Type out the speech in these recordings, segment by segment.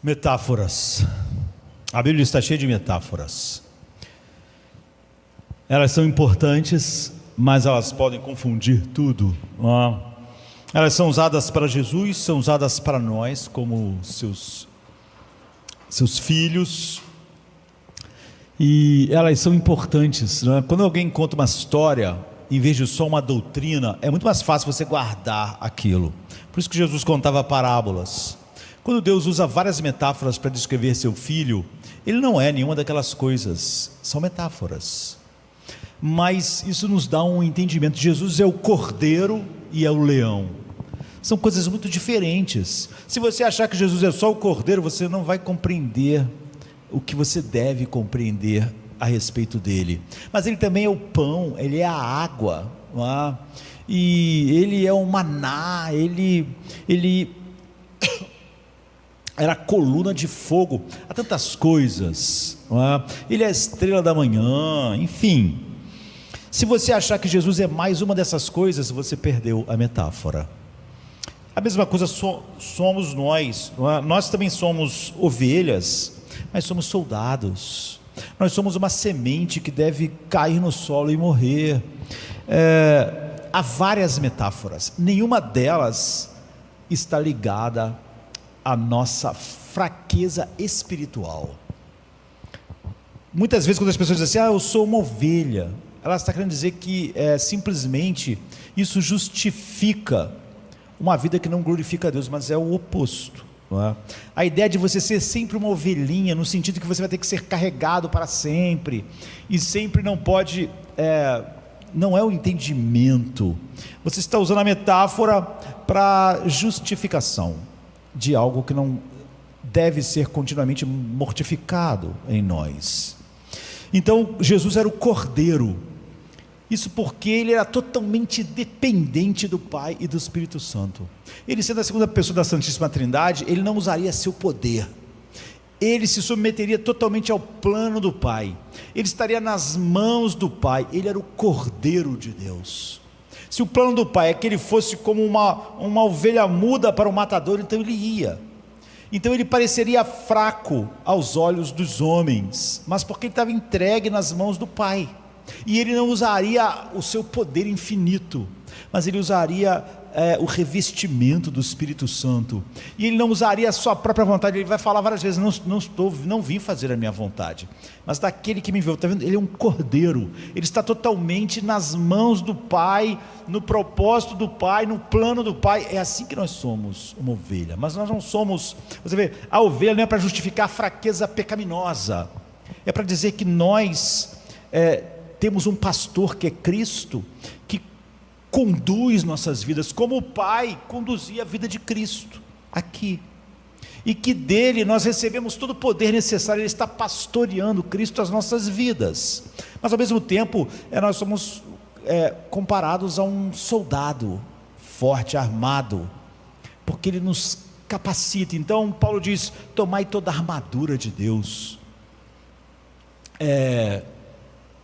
Metáforas. A Bíblia está cheia de metáforas. Elas são importantes, mas elas podem confundir tudo. Elas são usadas para Jesus, são usadas para nós, como seus filhos. E elas são importantes, não é? Quando alguém conta uma história, em vez de só uma doutrina, é muito mais fácil você guardar aquilo. Por isso que Jesus contava parábolas. Quando Deus usa várias metáforas para descrever seu filho, ele não é nenhuma daquelas coisas, são metáforas. Mas isso nos dá um entendimento. Jesus é o cordeiro e é o leão. São coisas muito diferentes. Se você achar que Jesus é só o cordeiro, você não vai compreender o que você deve compreender a respeito dele. Mas ele também é o pão, ele é a água, não é? E ele é o maná, ele era a coluna de fogo. Há tantas coisas, não é? Ele é a estrela da manhã, enfim. Se você achar que Jesus é mais uma dessas coisas, você perdeu a metáfora. A mesma coisa somos nós, não é? Nós também somos ovelhas, mas somos soldados. Nós somos uma semente que deve cair no solo e morrer. Há várias metáforas, nenhuma delas está ligada à nossa fraqueza espiritual. Muitas vezes quando as pessoas dizem assim, eu sou uma ovelha, ela está querendo dizer que simplesmente isso justifica uma vida que não glorifica a Deus, mas é o oposto, não é? A ideia de você ser sempre uma ovelhinha, no sentido que você vai ter que ser carregado para sempre, e sempre não pode, não é o entendimento. Você está usando a metáfora para justificação de algo que não deve ser continuamente mortificado em nós. Então Jesus era o cordeiro, isso porque ele era totalmente dependente do Pai e do Espírito Santo. Ele, sendo a segunda pessoa da Santíssima Trindade, ele não usaria seu poder, ele se submeteria totalmente ao plano do Pai, ele estaria nas mãos do Pai, ele era o Cordeiro de Deus. Se o plano do Pai é que ele fosse como uma ovelha muda para o matador, então ele ia. Então ele pareceria fraco aos olhos dos homens, mas porque ele estava entregue nas mãos do Pai. E ele não usaria o seu poder infinito, mas ele usaria o revestimento do Espírito Santo. E ele não usaria a sua própria vontade. Ele vai falar várias vezes, não vim fazer a minha vontade, mas daquele que me enviou. Está vendo? Ele é um cordeiro, ele está totalmente nas mãos do Pai, no propósito do Pai, no plano do Pai. É assim que nós somos uma ovelha, mas nós não somos. Você vê, a ovelha não é para justificar a fraqueza pecaminosa, é para dizer que nós temos um pastor que é Cristo, que conduz nossas vidas, como o Pai conduzia a vida de Cristo aqui, e que dele nós recebemos todo o poder necessário. Ele está pastoreando Cristo as nossas vidas, mas ao mesmo tempo nós somos comparados a um soldado forte, armado, porque ele nos capacita. Então Paulo diz, tomai toda a armadura de Deus,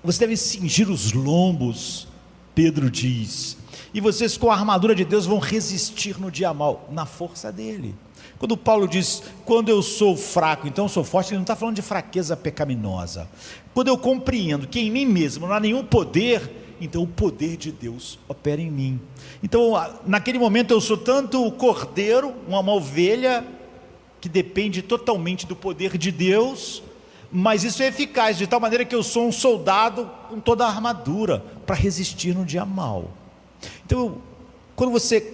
você deve cingir os lombos, Pedro diz, e vocês com a armadura de Deus vão resistir no dia mau, na força dele. Quando Paulo diz, quando eu sou fraco, então eu sou forte, ele não está falando de fraqueza pecaminosa. Quando eu compreendo que em mim mesmo não há nenhum poder, então o poder de Deus opera em mim. Então naquele momento eu sou tanto o cordeiro, uma ovelha que depende totalmente do poder de Deus, mas isso é eficaz, de tal maneira que eu sou um soldado com toda a armadura, para resistir no dia mau. Então, quando você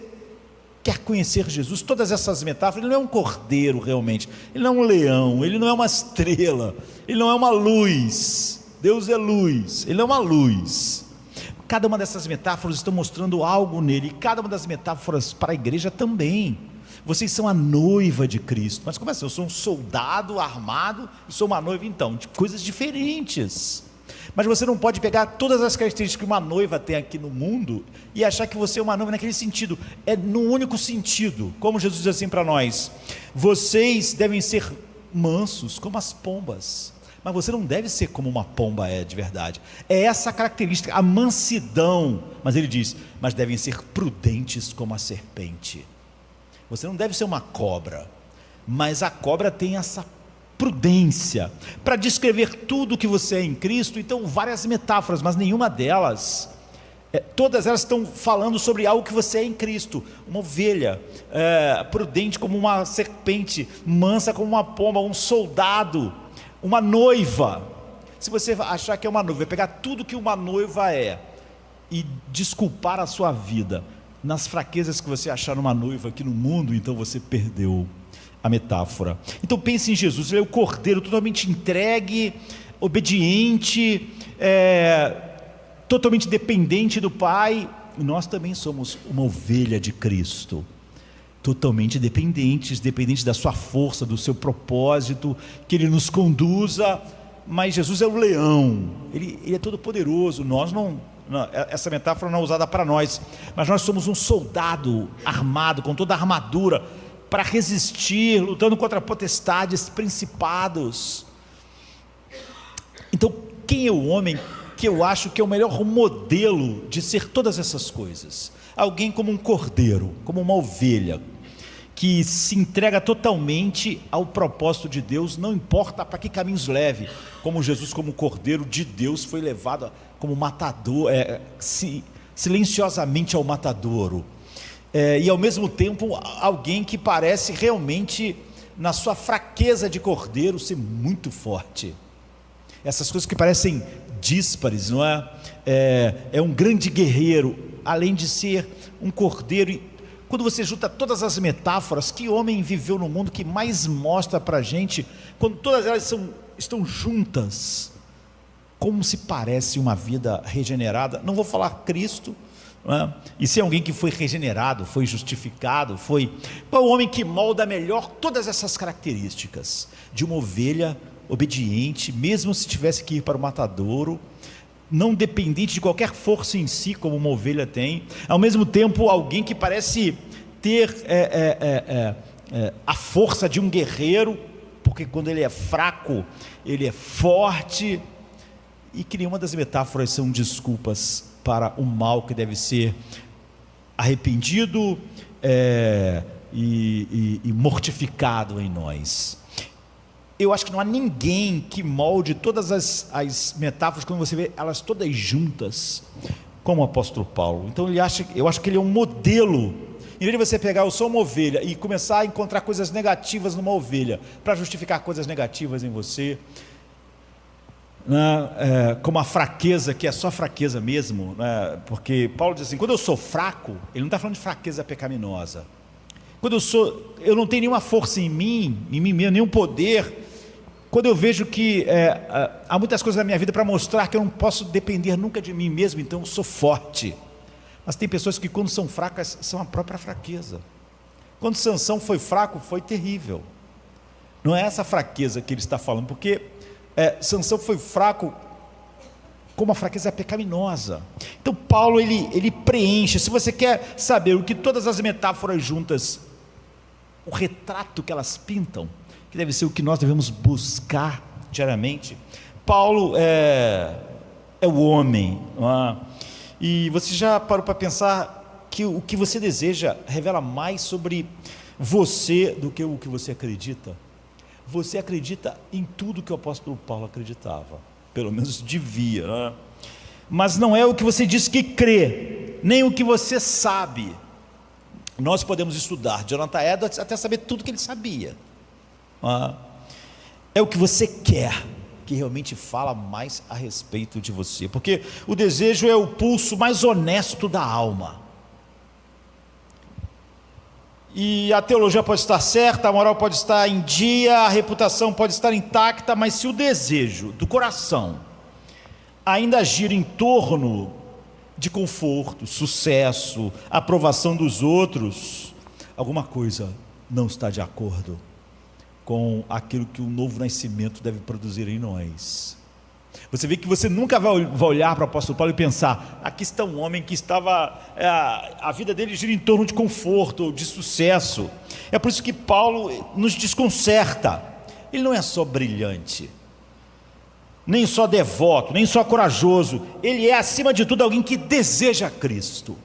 quer conhecer Jesus, todas essas metáforas, ele não é um cordeiro realmente, ele não é um leão, ele não é uma estrela, ele não é uma luz. Deus é luz, ele é uma luz. Cada uma dessas metáforas está mostrando algo nele, e cada uma das metáforas para a igreja também. Vocês são a noiva de Cristo. Mas como é assim? Eu sou um soldado armado e sou uma noiva, então, de coisas diferentes. Mas você não pode pegar todas as características que uma noiva tem aqui no mundo e achar que você é uma noiva naquele sentido. É no único sentido, como Jesus diz assim para nós, vocês devem ser mansos como as pombas, mas você não deve ser como uma pomba é de verdade. É essa a característica, a mansidão. Mas ele diz, mas devem ser prudentes como a serpente. Você não deve ser uma cobra, mas a cobra tem essa prudência para descrever tudo o que você é em Cristo. Então, várias metáforas, mas nenhuma delas, todas elas estão falando sobre algo que você é em Cristo. Uma ovelha, prudente como uma serpente, mansa como uma pomba, um soldado, uma noiva. Se você achar que é uma noiva, pegar tudo que uma noiva é e desculpar a sua vida nas fraquezas que você achar numa noiva aqui no mundo, então você perdeu a metáfora. Então pense em Jesus, ele é o cordeiro totalmente entregue, obediente, totalmente dependente do Pai. E nós também somos uma ovelha de Cristo, totalmente dependentes da sua força, do seu propósito, que Ele nos conduza. Mas Jesus é o leão, ele é todo poderoso. Nós não, essa metáfora não é usada para nós, mas nós somos um soldado armado, com toda a armadura, para resistir, lutando contra potestades, principados. Então, quem é o homem que eu acho que é o melhor modelo de ser todas essas coisas? Alguém como um cordeiro, como uma ovelha, que se entrega totalmente ao propósito de Deus, não importa para que caminhos leve, como Jesus, como cordeiro de Deus, foi levado como matador, silenciosamente ao matadouro, e ao mesmo tempo alguém que parece realmente, na sua fraqueza de cordeiro, ser muito forte. Essas coisas que parecem díspares, não é? É um grande guerreiro, além de ser um cordeiro. Quando você junta todas as metáforas, que homem viveu no mundo que mais mostra para a gente, quando todas elas estão juntas, como se parece uma vida regenerada? Não vou falar Cristo, não é? E se é alguém que foi regenerado, foi justificado, qual o homem que molda melhor todas essas características de uma ovelha obediente, mesmo se tivesse que ir para o matadouro, não dependente de qualquer força em si, como uma ovelha tem, ao mesmo tempo alguém que parece ter a força de um guerreiro, porque quando ele é fraco, ele é forte, e que nenhuma das metáforas são desculpas para o mal que deve ser arrependido e mortificado em nós. Eu acho que não há ninguém que molde todas as metáforas, quando você vê elas todas juntas, como o apóstolo Paulo. Então eu acho que ele é um modelo. Em vez de você pegar eu sou uma ovelha e começar a encontrar coisas negativas numa ovelha, para justificar coisas negativas em você, né? Como a fraqueza, que é só fraqueza mesmo, né? Porque Paulo diz assim, quando eu sou fraco, ele não está falando de fraqueza pecaminosa. Quando eu não tenho nenhuma força em mim mesmo, nenhum poder. Quando eu vejo que há muitas coisas na minha vida para mostrar que eu não posso depender nunca de mim mesmo, então eu sou forte. Mas tem pessoas que quando são fracas, são a própria fraqueza. Quando Sansão foi fraco, foi terrível. Não é essa fraqueza que ele está falando, porque Sansão foi fraco como a fraqueza pecaminosa. Então Paulo ele preenche. Se você quer saber o que todas as metáforas juntas, o retrato que elas pintam, que deve ser o que nós devemos buscar diariamente, Paulo é o homem, não é? E você já parou para pensar que o que você deseja revela mais sobre você do que o que você acredita? Você acredita em tudo que o apóstolo Paulo acreditava, pelo menos devia, não é? Mas não é o que você diz que crê, nem o que você sabe. Nós podemos estudar Jonathan Edwards até saber tudo que ele sabia. É o que você quer que realmente fala mais a respeito de você, porque o desejo é o pulso mais honesto da alma. E a teologia pode estar certa, a moral pode estar em dia, a reputação pode estar intacta, mas se o desejo do coração ainda gira em torno de conforto, sucesso, aprovação dos outros, alguma coisa não está de acordo com aquilo que o novo nascimento deve produzir em nós. Você vê que você nunca vai olhar para o apóstolo Paulo e pensar, aqui está um homem que estava, a vida dele gira em torno de conforto, de sucesso. É por isso que Paulo nos desconcerta. Ele não é só brilhante, nem só devoto, nem só corajoso, ele é acima de tudo alguém que deseja Cristo.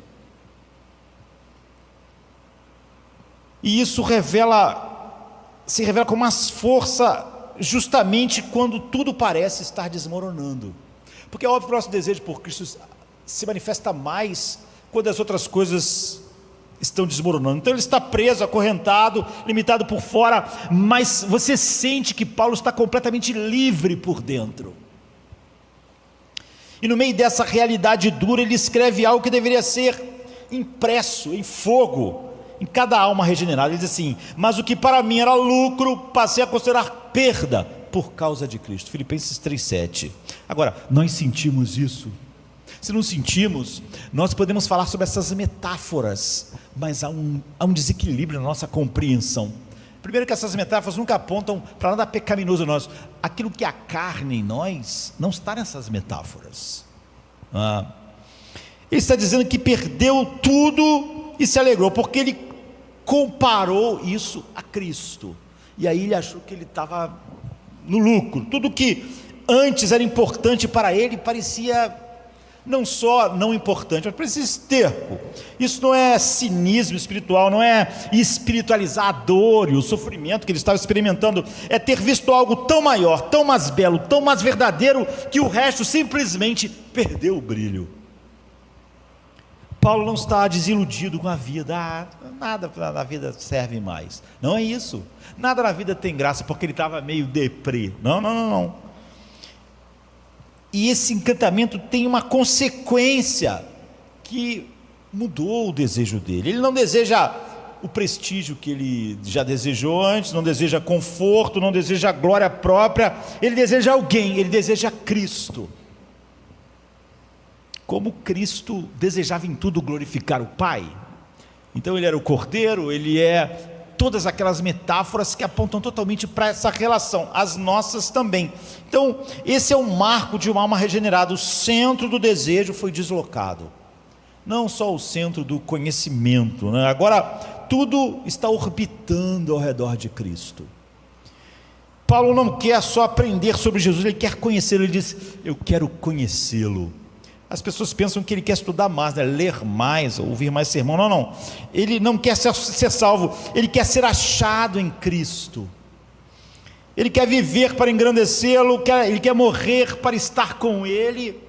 E isso revela se revela com mais força justamente quando tudo parece estar desmoronando. Porque é óbvio que o nosso desejo por Cristo se manifesta mais quando as outras coisas estão desmoronando. Então ele está preso, acorrentado, limitado por fora, mas você sente que Paulo está completamente livre por dentro. E no meio dessa realidade dura, ele escreve algo que deveria ser impresso em fogo em cada alma regenerada. Ele diz assim: mas o que para mim era lucro, passei a considerar perda por causa de Cristo. Filipenses 3,7. Agora, nós sentimos isso? Se não sentimos, nós podemos falar sobre essas metáforas, mas há um desequilíbrio na nossa compreensão. Primeiro, que essas metáforas nunca apontam para nada pecaminoso em nós. Aquilo que é a carne em nós não está nessas metáforas. Ele está dizendo que perdeu tudo e se alegrou, porque ele comparou isso a Cristo, e aí ele achou que ele estava no lucro. Tudo que antes era importante para ele parecia não só não importante, mas parecia esterco. Isso não é cinismo espiritual, não é espiritualizar a dor e o sofrimento que ele estava experimentando, é ter visto algo tão maior, tão mais belo, tão mais verdadeiro, que o resto simplesmente perdeu o brilho. Paulo não está desiludido com a vida. Nada na vida serve mais. Não é isso. Nada na vida tem graça, porque ele estava meio deprê. Não. E esse encantamento tem uma consequência que mudou o desejo dele. Ele não deseja o prestígio que ele já desejou antes, não deseja conforto, não deseja glória própria. Ele deseja alguém, ele deseja Cristo. Como Cristo desejava em tudo glorificar o Pai. Então ele era o Cordeiro, ele é todas aquelas metáforas que apontam totalmente para essa relação, as nossas também. Então esse é o marco de uma alma regenerada. O centro do desejo foi deslocado, não só o centro do conhecimento, né? Agora tudo está orbitando ao redor de Cristo. Paulo não quer só aprender sobre Jesus, ele quer conhecê-lo. Ele diz: eu quero conhecê-lo. As pessoas pensam que ele quer estudar mais, né? Ler mais, ouvir mais sermão. Não. Ele não quer ser salvo, ele quer ser achado em Cristo. Ele quer viver para engrandecê-lo, ele quer morrer para estar com ele.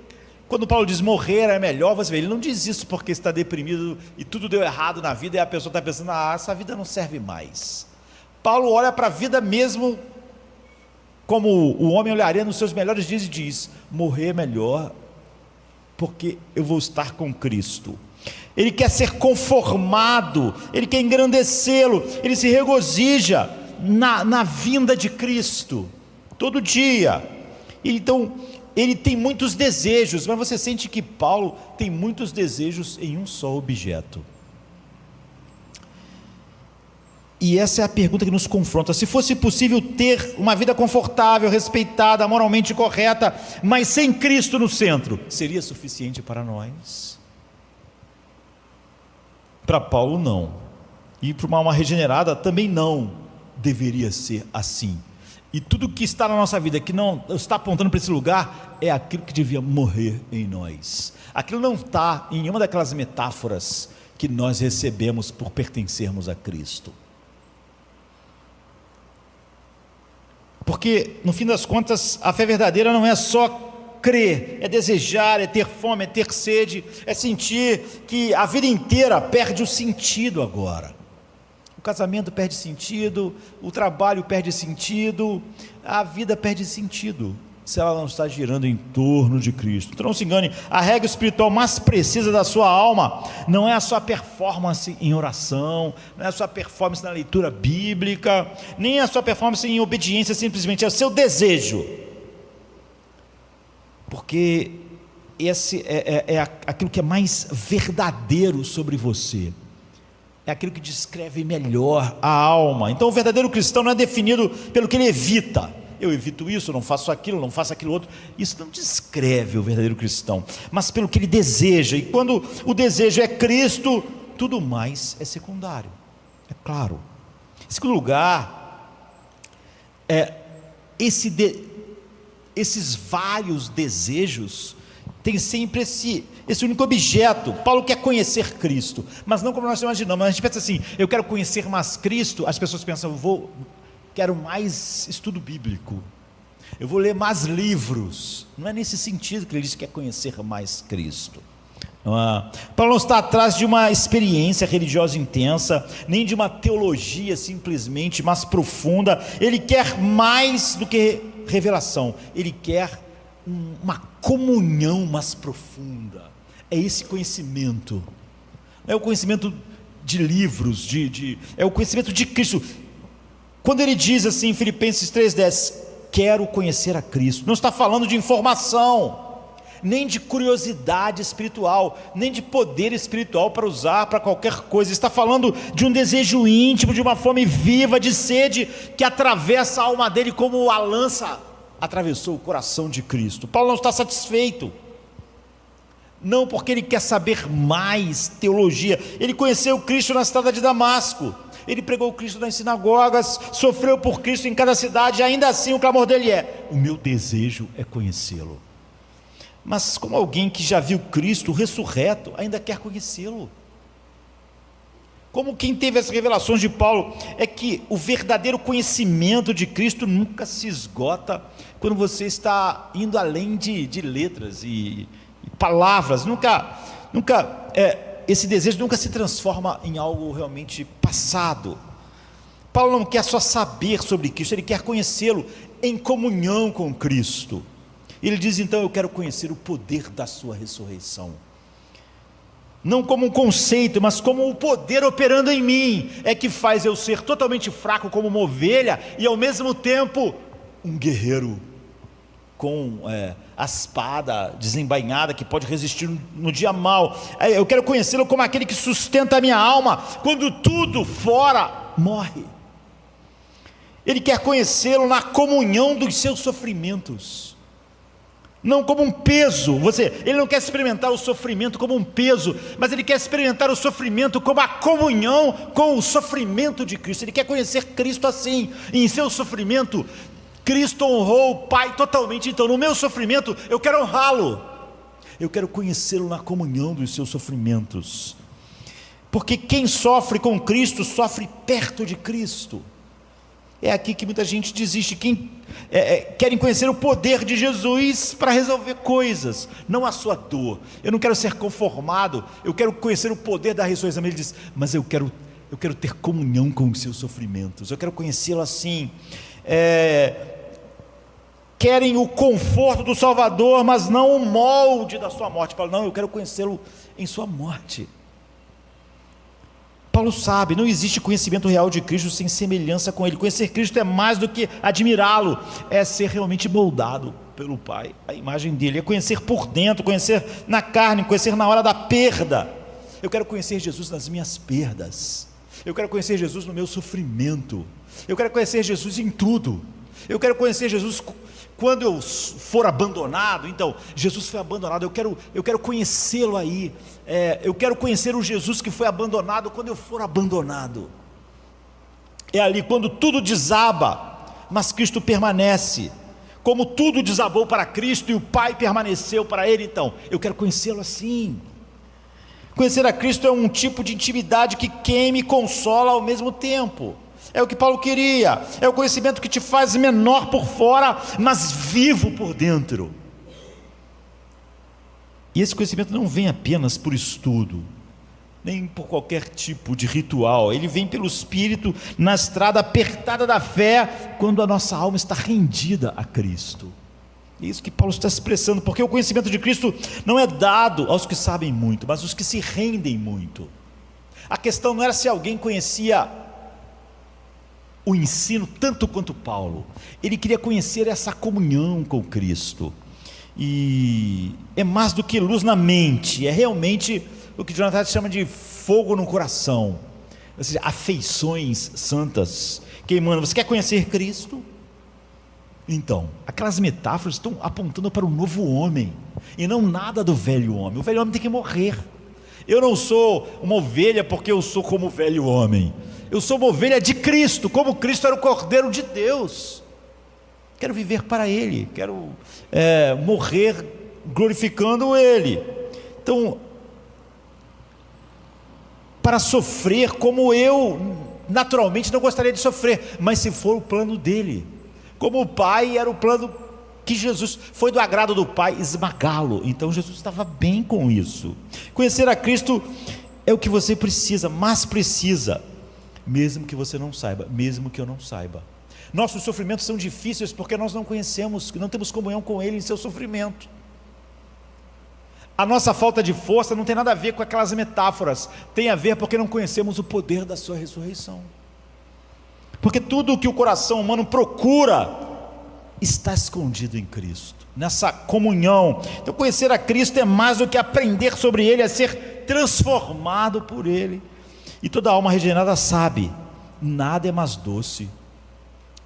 Quando Paulo diz morrer é melhor, você vê, ele não diz isso porque está deprimido e tudo deu errado na vida, e a pessoa está pensando: essa vida não serve mais. Paulo olha para a vida mesmo como o homem olharia nos seus melhores dias e diz: morrer é melhor, porque eu vou estar com Cristo. Ele quer ser conformado, ele quer engrandecê-lo, ele se regozija na vinda de Cristo, todo dia. Então, ele tem muitos desejos, mas você sente que Paulo tem muitos desejos em um só objeto. E essa é a pergunta que nos confronta: se fosse possível ter uma vida confortável, respeitada, moralmente correta, mas sem Cristo no centro, seria suficiente para nós? Para Paulo não, e para uma alma regenerada também não deveria ser assim. E tudo que está na nossa vida que não está apontando para esse lugar é aquilo que devia morrer em nós. Aquilo não está em nenhuma daquelas metáforas que nós recebemos por pertencermos a Cristo. Porque, no fim das contas, a fé verdadeira não é só crer, é desejar, é ter fome, é ter sede, é sentir que a vida inteira perde o sentido agora. O casamento perde sentido, o trabalho perde sentido, a vida perde sentido, se ela não está girando em torno de Cristo. Então não se engane, a regra espiritual mais precisa da sua alma não é a sua performance em oração, não é a sua performance na leitura bíblica, nem a sua performance em obediência, simplesmente é o seu desejo, porque esse é aquilo que é mais verdadeiro sobre você, é aquilo que descreve melhor a alma. Então o verdadeiro cristão não é definido pelo que ele evita. Eu evito isso, não faço aquilo, não faço aquilo outro. Isso não descreve o verdadeiro cristão, mas pelo que ele deseja. E quando o desejo é Cristo, tudo mais é secundário, é claro. Em segundo lugar, esses vários desejos têm sempre esse único objeto. Paulo quer conhecer Cristo, mas não como nós imaginamos. A gente pensa assim: eu quero conhecer mais Cristo. As pessoas pensam: quero mais estudo bíblico, eu vou ler mais livros. Não é nesse sentido que ele diz que quer conhecer mais Cristo. Paulo não está atrás de uma experiência religiosa intensa, nem de uma teologia simplesmente mais profunda. Ele quer mais do que revelação, ele quer uma comunhão mais profunda. É esse conhecimento, não é o conhecimento de livros, é o conhecimento de Cristo. Quando ele diz assim em Filipenses 3,10, quero conhecer a Cristo, não está falando de informação, nem de curiosidade espiritual, nem de poder espiritual para usar para qualquer coisa. Está falando de um desejo íntimo, de uma fome viva, de sede que atravessa a alma dele como a lança atravessou o coração de Cristo. Paulo não está satisfeito, não porque ele quer saber mais teologia. Ele conheceu Cristo na estrada de Damasco, ele pregou Cristo nas sinagogas, sofreu por Cristo em cada cidade, e ainda assim o clamor dele é: o meu desejo é conhecê-lo. Mas como alguém que já viu Cristo ressurreto, ainda quer conhecê-lo. Como quem teve as revelações de Paulo, é que o verdadeiro conhecimento de Cristo nunca se esgota quando você está indo além de letras e palavras. Esse desejo nunca se transforma em algo realmente passado. Paulo não quer só saber sobre Cristo, ele quer conhecê-lo em comunhão com Cristo. Ele diz então: eu quero conhecer o poder da sua ressurreição, não como um conceito, mas como o poder operando em mim, é que faz eu ser totalmente fraco como uma ovelha, e ao mesmo tempo um guerreiro com a espada desembainhada, que pode resistir no dia mau. Eu quero conhecê-lo como aquele que sustenta a minha alma quando tudo fora morre. Ele quer conhecê-lo na comunhão dos seus sofrimentos, não como um peso. Ele não quer experimentar o sofrimento como um peso, mas ele quer experimentar o sofrimento como a comunhão com o sofrimento de Cristo. Ele quer conhecer Cristo assim, e em seu sofrimento Cristo honrou o Pai totalmente. Então no meu sofrimento eu quero honrá-lo, eu quero conhecê-lo na comunhão dos seus sofrimentos, porque quem sofre com Cristo sofre perto de Cristo. É aqui que muita gente desiste. Querem conhecer o poder de Jesus para resolver coisas, não a sua dor. Eu não quero ser conformado, eu quero conhecer o poder da ressurreição. Ele diz: mas eu quero ter comunhão com os seus sofrimentos, eu quero conhecê-lo assim. Querem o conforto do Salvador, mas não o molde da sua morte. Paulo: não, eu quero conhecê-lo em sua morte. Paulo sabe, não existe conhecimento real de Cristo sem semelhança com Ele. Conhecer Cristo é mais do que admirá-lo, é ser realmente moldado pelo Pai, a imagem dele, é conhecer por dentro, conhecer na carne, conhecer na hora da perda. Eu quero conhecer Jesus nas minhas perdas, eu quero conhecer Jesus no meu sofrimento, eu quero conhecer Jesus em tudo. Eu quero conhecer Jesus quando eu for abandonado. Então, Jesus foi abandonado, eu quero conhecê-lo aí. Eu quero conhecer o Jesus que foi abandonado quando eu for abandonado. É ali quando tudo desaba, mas Cristo permanece. Como tudo desabou para Cristo e o Pai permaneceu para Ele, então, eu quero conhecê-lo assim. Conhecer a Cristo é um tipo de intimidade que queima e consola ao mesmo tempo. É o que Paulo queria, é o conhecimento que te faz menor por fora, mas vivo por dentro. E esse conhecimento não vem apenas por estudo, nem por qualquer tipo de ritual. Ele vem pelo Espírito, na estrada apertada da fé, quando a nossa alma está rendida a Cristo. É isso que Paulo está expressando, porque o conhecimento de Cristo não é dado aos que sabem muito, mas aos que se rendem muito. A questão não era se alguém conhecia o ensino tanto quanto Paulo. Ele queria conhecer essa comunhão com Cristo, e é mais do que luz na mente, é realmente o que Jonathan chama de fogo no coração, ou seja, afeições santas queimando. Você quer conhecer Cristo? Então, aquelas metáforas estão apontando para o novo homem, e não nada do velho homem. O velho homem tem que morrer. Eu não sou uma ovelha porque eu sou como o velho homem. Eu sou uma ovelha de Cristo, como Cristo era o Cordeiro de Deus. Quero viver para Ele, quero morrer glorificando Ele. Então, para sofrer como eu naturalmente não gostaria de sofrer, mas se for o plano dele, como o Pai era o plano que Jesus, foi do agrado do Pai esmagá-lo, então Jesus estava bem com isso. Conhecer a Cristo é o que você precisa, mas precisa, mesmo que você não saiba, mesmo que eu não saiba. Nossos sofrimentos são difíceis porque nós não conhecemos, não temos comunhão com Ele em seu sofrimento. A nossa falta de força não tem nada a ver com aquelas metáforas, tem a ver porque não conhecemos o poder da sua ressurreição. Porque tudo o que o coração humano procura está escondido em Cristo, nessa comunhão. Então conhecer a Cristo é mais do que aprender sobre Ele, é ser transformado por Ele. E toda alma regenerada sabe, nada é mais doce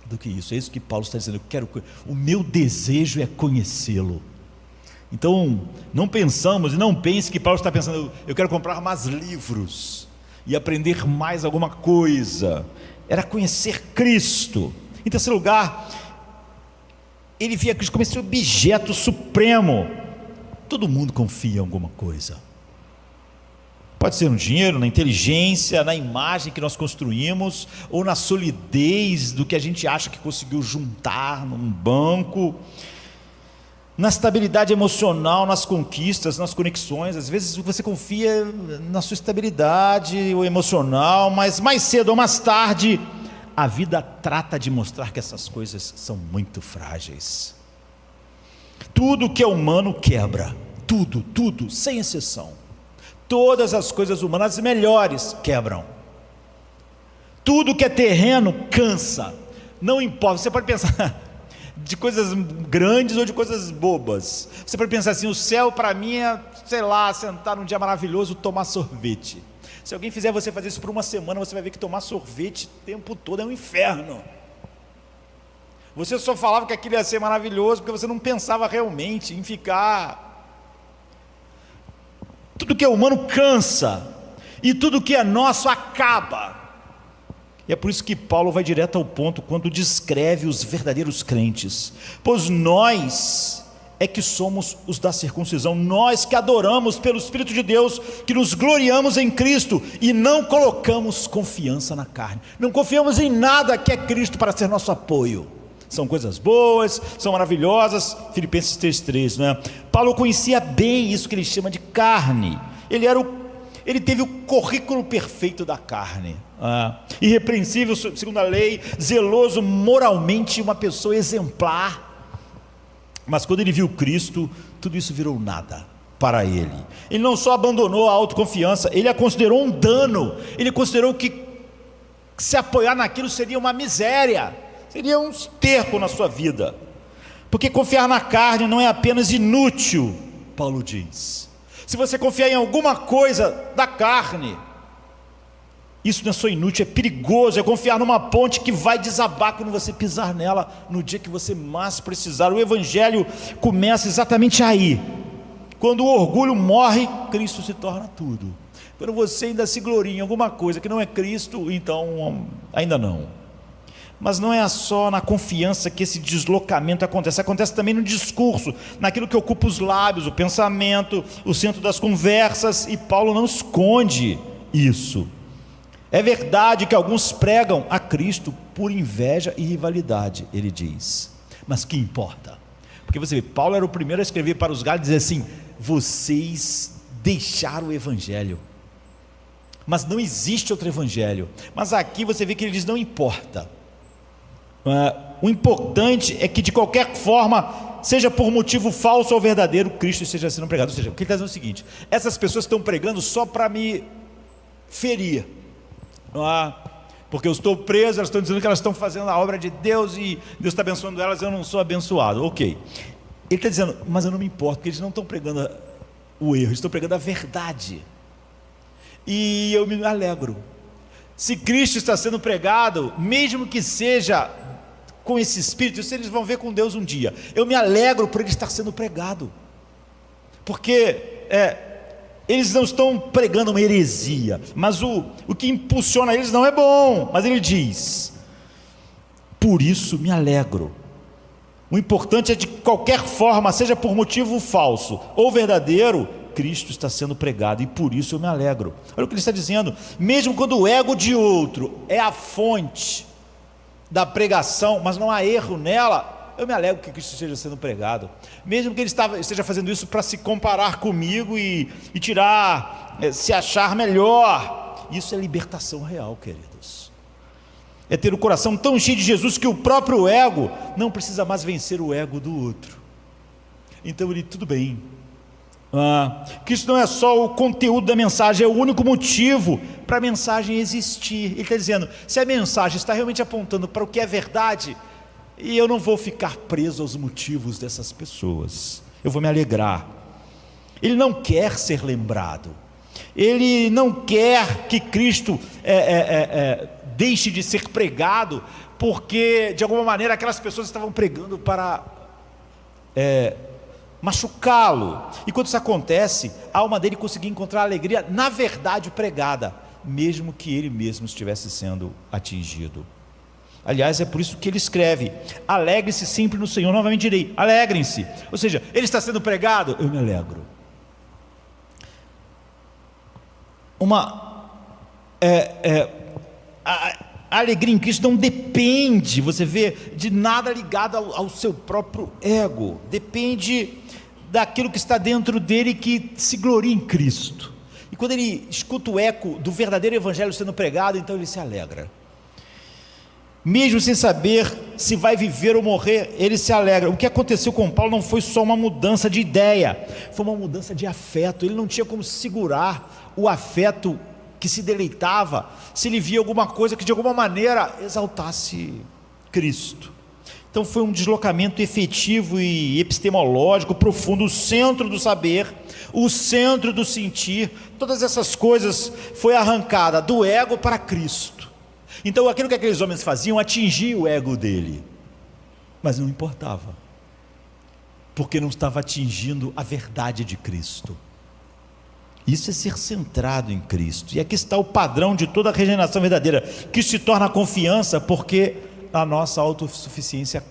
do que isso. É isso que Paulo está dizendo, o meu desejo é conhecê-lo. Então não pensamos, e não pense que Paulo está pensando, eu quero comprar mais livros e aprender mais alguma coisa. Era conhecer Cristo. Em terceiro lugar, ele via Cristo como esse objeto supremo. Todo mundo confia em alguma coisa. Pode ser no dinheiro, na inteligência, na imagem que nós construímos, ou na solidez do que a gente acha que conseguiu juntar num banco, na estabilidade emocional, nas conquistas, nas conexões. Às vezes você confia na sua estabilidade emocional, mas mais cedo ou mais tarde a vida trata de mostrar que essas coisas são muito frágeis. Tudo que é humano quebra, tudo, sem exceção. Todas as coisas humanas, as melhores, quebram. Tudo que é terreno cansa, não importa. Você pode pensar de coisas grandes ou de coisas bobas. Você pode pensar assim, o céu para mim é, sei lá, sentar num dia maravilhoso, tomar sorvete. Se alguém fizer você fazer isso por uma semana, você vai ver que tomar sorvete o tempo todo é um inferno. Você só falava que aquilo ia ser maravilhoso porque você não pensava realmente em ficar. Tudo que é humano cansa, e tudo que é nosso acaba. E é por isso que Paulo vai direto ao ponto quando descreve os verdadeiros crentes. Pois nós é que somos os da circuncisão, nós que adoramos pelo Espírito de Deus, que nos gloriamos em Cristo e não colocamos confiança na carne, não confiamos em nada que é Cristo para ser nosso apoio. São coisas boas, são maravilhosas. Filipenses 3,3, né? Paulo conhecia bem isso que ele chama de carne. Ele teve o currículo perfeito da carne, irrepreensível segundo a lei, zeloso moralmente, uma pessoa exemplar. Mas quando ele viu Cristo, tudo isso virou nada para ele. Ele não só abandonou a autoconfiança, ele a considerou um dano. Ele considerou que se apoiar naquilo seria uma miséria, seria um esterco na sua vida. Porque confiar na carne não é apenas inútil, Paulo diz. Se você confiar em alguma coisa da carne, isso não é só inútil, é perigoso. É confiar numa ponte que vai desabar quando você pisar nela, no dia que você mais precisar. O Evangelho começa exatamente aí. Quando o orgulho morre, Cristo se torna tudo. Quando você ainda se gloria em alguma coisa que não é Cristo, então ainda não. Mas não é só na confiança que esse deslocamento acontece também no discurso, naquilo que ocupa os lábios, o pensamento, o centro das conversas, e Paulo não esconde isso. É verdade que alguns pregam a Cristo por inveja e rivalidade, ele diz, mas que importa? Porque você vê, Paulo era o primeiro a escrever para os Gálatas e dizer assim, vocês deixaram o Evangelho, mas não existe outro Evangelho. Mas aqui você vê que ele diz, não importa. O importante é que de qualquer forma, seja por motivo falso ou verdadeiro, Cristo esteja sendo pregado. Ou seja, o que ele está dizendo é o seguinte, essas pessoas estão pregando só para me ferir, porque eu estou preso, elas estão dizendo que elas estão fazendo a obra de Deus e Deus está abençoando elas, eu não sou abençoado. Ok, ele está dizendo, mas eu não me importo, porque eles não estão pregando o erro, eles estão pregando a verdade, e eu me alegro. Se Cristo está sendo pregado, mesmo que seja com esse espírito, isso eles vão ver com Deus um dia, eu me alegro por ele estar sendo pregado, porque eles não estão pregando uma heresia, mas o que impulsiona eles não é bom. Mas ele diz, por isso me alegro. O importante é de qualquer forma, seja por motivo falso ou verdadeiro, Cristo está sendo pregado, e por isso eu me alegro. Olha o que ele está dizendo: mesmo quando o ego de outro é a fonte da pregação, mas não há erro nela, eu me alegro que Cristo esteja sendo pregado, mesmo que ele esteja fazendo isso para se comparar comigo e tirar, se achar melhor. Isso é libertação real, queridos. É ter o coração tão cheio de Jesus que o próprio ego não precisa mais vencer o ego do outro. Então ele, tudo bem, Cristo não é só o conteúdo da mensagem, é o único motivo para a mensagem existir. Ele está dizendo, se a mensagem está realmente apontando para o que é verdade, e eu não vou ficar preso aos motivos dessas pessoas, eu vou me alegrar. Ele não quer ser lembrado, ele não quer que Cristo deixe de ser pregado, porque de alguma maneira aquelas pessoas estavam pregando para machucá-lo. E quando isso acontece, a alma dele conseguia encontrar alegria na verdade pregada, mesmo que ele mesmo estivesse sendo atingido. Aliás, é por isso que ele escreve: alegre-se sempre no Senhor. Novamente direi, alegrem-se. Ou seja, ele está sendo pregado, eu me alegro. A alegria em Cristo não depende, você vê, de nada ligado ao seu próprio ego. Depende daquilo que está dentro dele, que se gloria em Cristo. E quando ele escuta o eco do verdadeiro evangelho sendo pregado, então ele se alegra. Mesmo sem saber se vai viver ou morrer, ele se alegra. O que aconteceu com Paulo não foi só uma mudança de ideia, foi uma mudança de afeto. Ele não tinha como segurar o afeto que se deleitava se ele via alguma coisa que de alguma maneira exaltasse Cristo. Então foi um deslocamento efetivo e epistemológico profundo, o centro do saber, o centro do sentir, todas essas coisas foi arrancada do ego para Cristo. Então aquilo que aqueles homens faziam atingia o ego dele, mas não importava, porque não estava atingindo a verdade de Cristo. Isso é ser centrado em Cristo, e aqui está o padrão de toda a regeneração verdadeira, que se torna a confiança, porque a nossa autossuficiência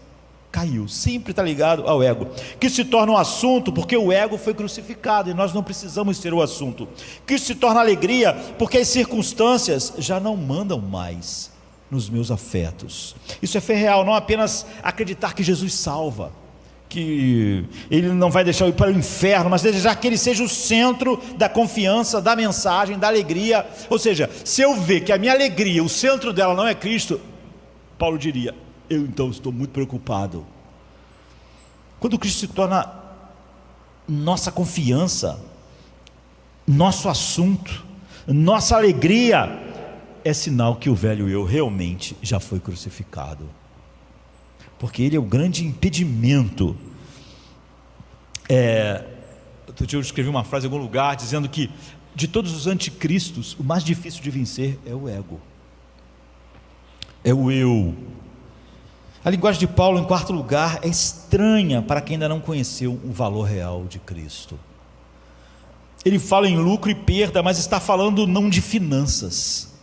caiu, sempre está ligado ao ego, que se torna um assunto, porque o ego foi crucificado, e nós não precisamos ser o assunto, que se torna alegria, porque as circunstâncias já não mandam mais nos meus afetos. Isso é fé real, não apenas acreditar que Jesus salva, que ele não vai deixar eu ir para o inferno, mas desejar que ele seja o centro da confiança, da mensagem, da alegria. Ou seja, se eu ver que a minha alegria, o centro dela não é Cristo, Paulo diria, eu então estou muito preocupado. Quando Cristo se torna nossa confiança, nosso assunto, nossa alegria, é sinal que o velho eu realmente já foi crucificado, porque ele é o grande impedimento. Outro dia eu escrevi uma frase em algum lugar dizendo que de todos os anticristos, o mais difícil de vencer é o ego, é o eu. A linguagem de Paulo, em quarto lugar, é estranha para quem ainda não conheceu o valor real de Cristo. Ele fala em lucro e perda, mas está falando não de finanças,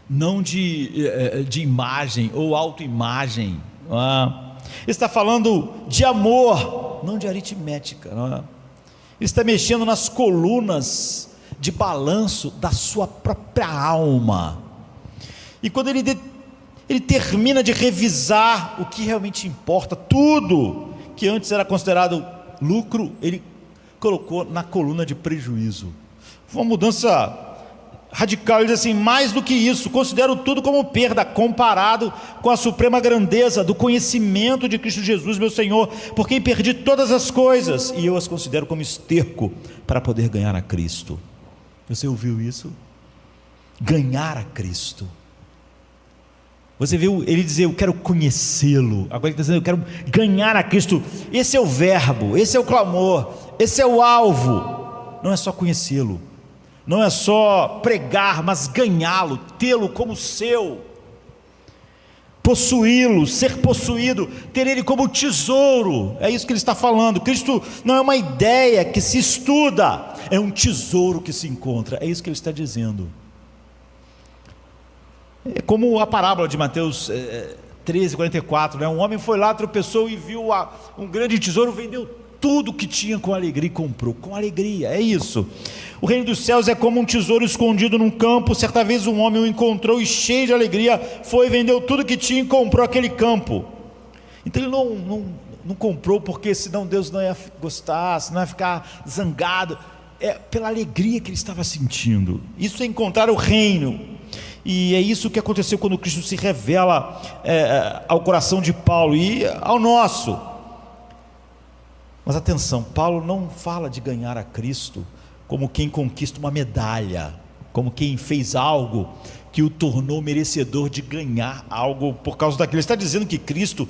não de imagem ou autoimagem. Ele está falando de amor, não de aritmética. Ele está mexendo nas colunas de balanço da sua própria alma. E quando ele termina de revisar o que realmente importa, tudo que antes era considerado lucro, ele colocou na coluna de prejuízo. Foi uma mudança radical. Ele diz assim: mais do que isso, considero tudo como perda, comparado com a suprema grandeza do conhecimento de Cristo Jesus, meu Senhor, por quem perdi todas as coisas, e eu as considero como esterco, para poder ganhar a Cristo. Você ouviu isso? Ganhar a Cristo. Você viu ele dizer, eu quero conhecê-lo. Agora ele está dizendo, eu quero ganhar a Cristo. Esse é o verbo, esse é o clamor, esse é o alvo. Não é só conhecê-lo, não é só pregar, mas ganhá-lo, tê-lo como seu, possuí-lo, ser possuído, ter ele como tesouro. É isso que ele está falando. Cristo não é uma ideia que se estuda, é um tesouro que se encontra. É isso que ele está dizendo. É como a parábola de Mateus 13:44, né? Um homem foi lá, tropeçou e viu um grande tesouro, vendeu tudo que tinha com alegria e comprou, com alegria, é isso. O reino dos céus é como um tesouro escondido num campo. Certa vez um homem o encontrou e, cheio de alegria, foi e vendeu tudo que tinha e comprou aquele campo. Então ele não comprou porque senão Deus não ia gostar, senão ia ficar zangado. É pela alegria que ele estava sentindo. Isso é encontrar o reino. E é isso que aconteceu quando Cristo se revela ao coração de Paulo e ao nosso. Mas atenção, Paulo não fala de ganhar a Cristo como quem conquista uma medalha, como quem fez algo que o tornou merecedor de ganhar algo por causa daquilo. Ele está dizendo que Cristo,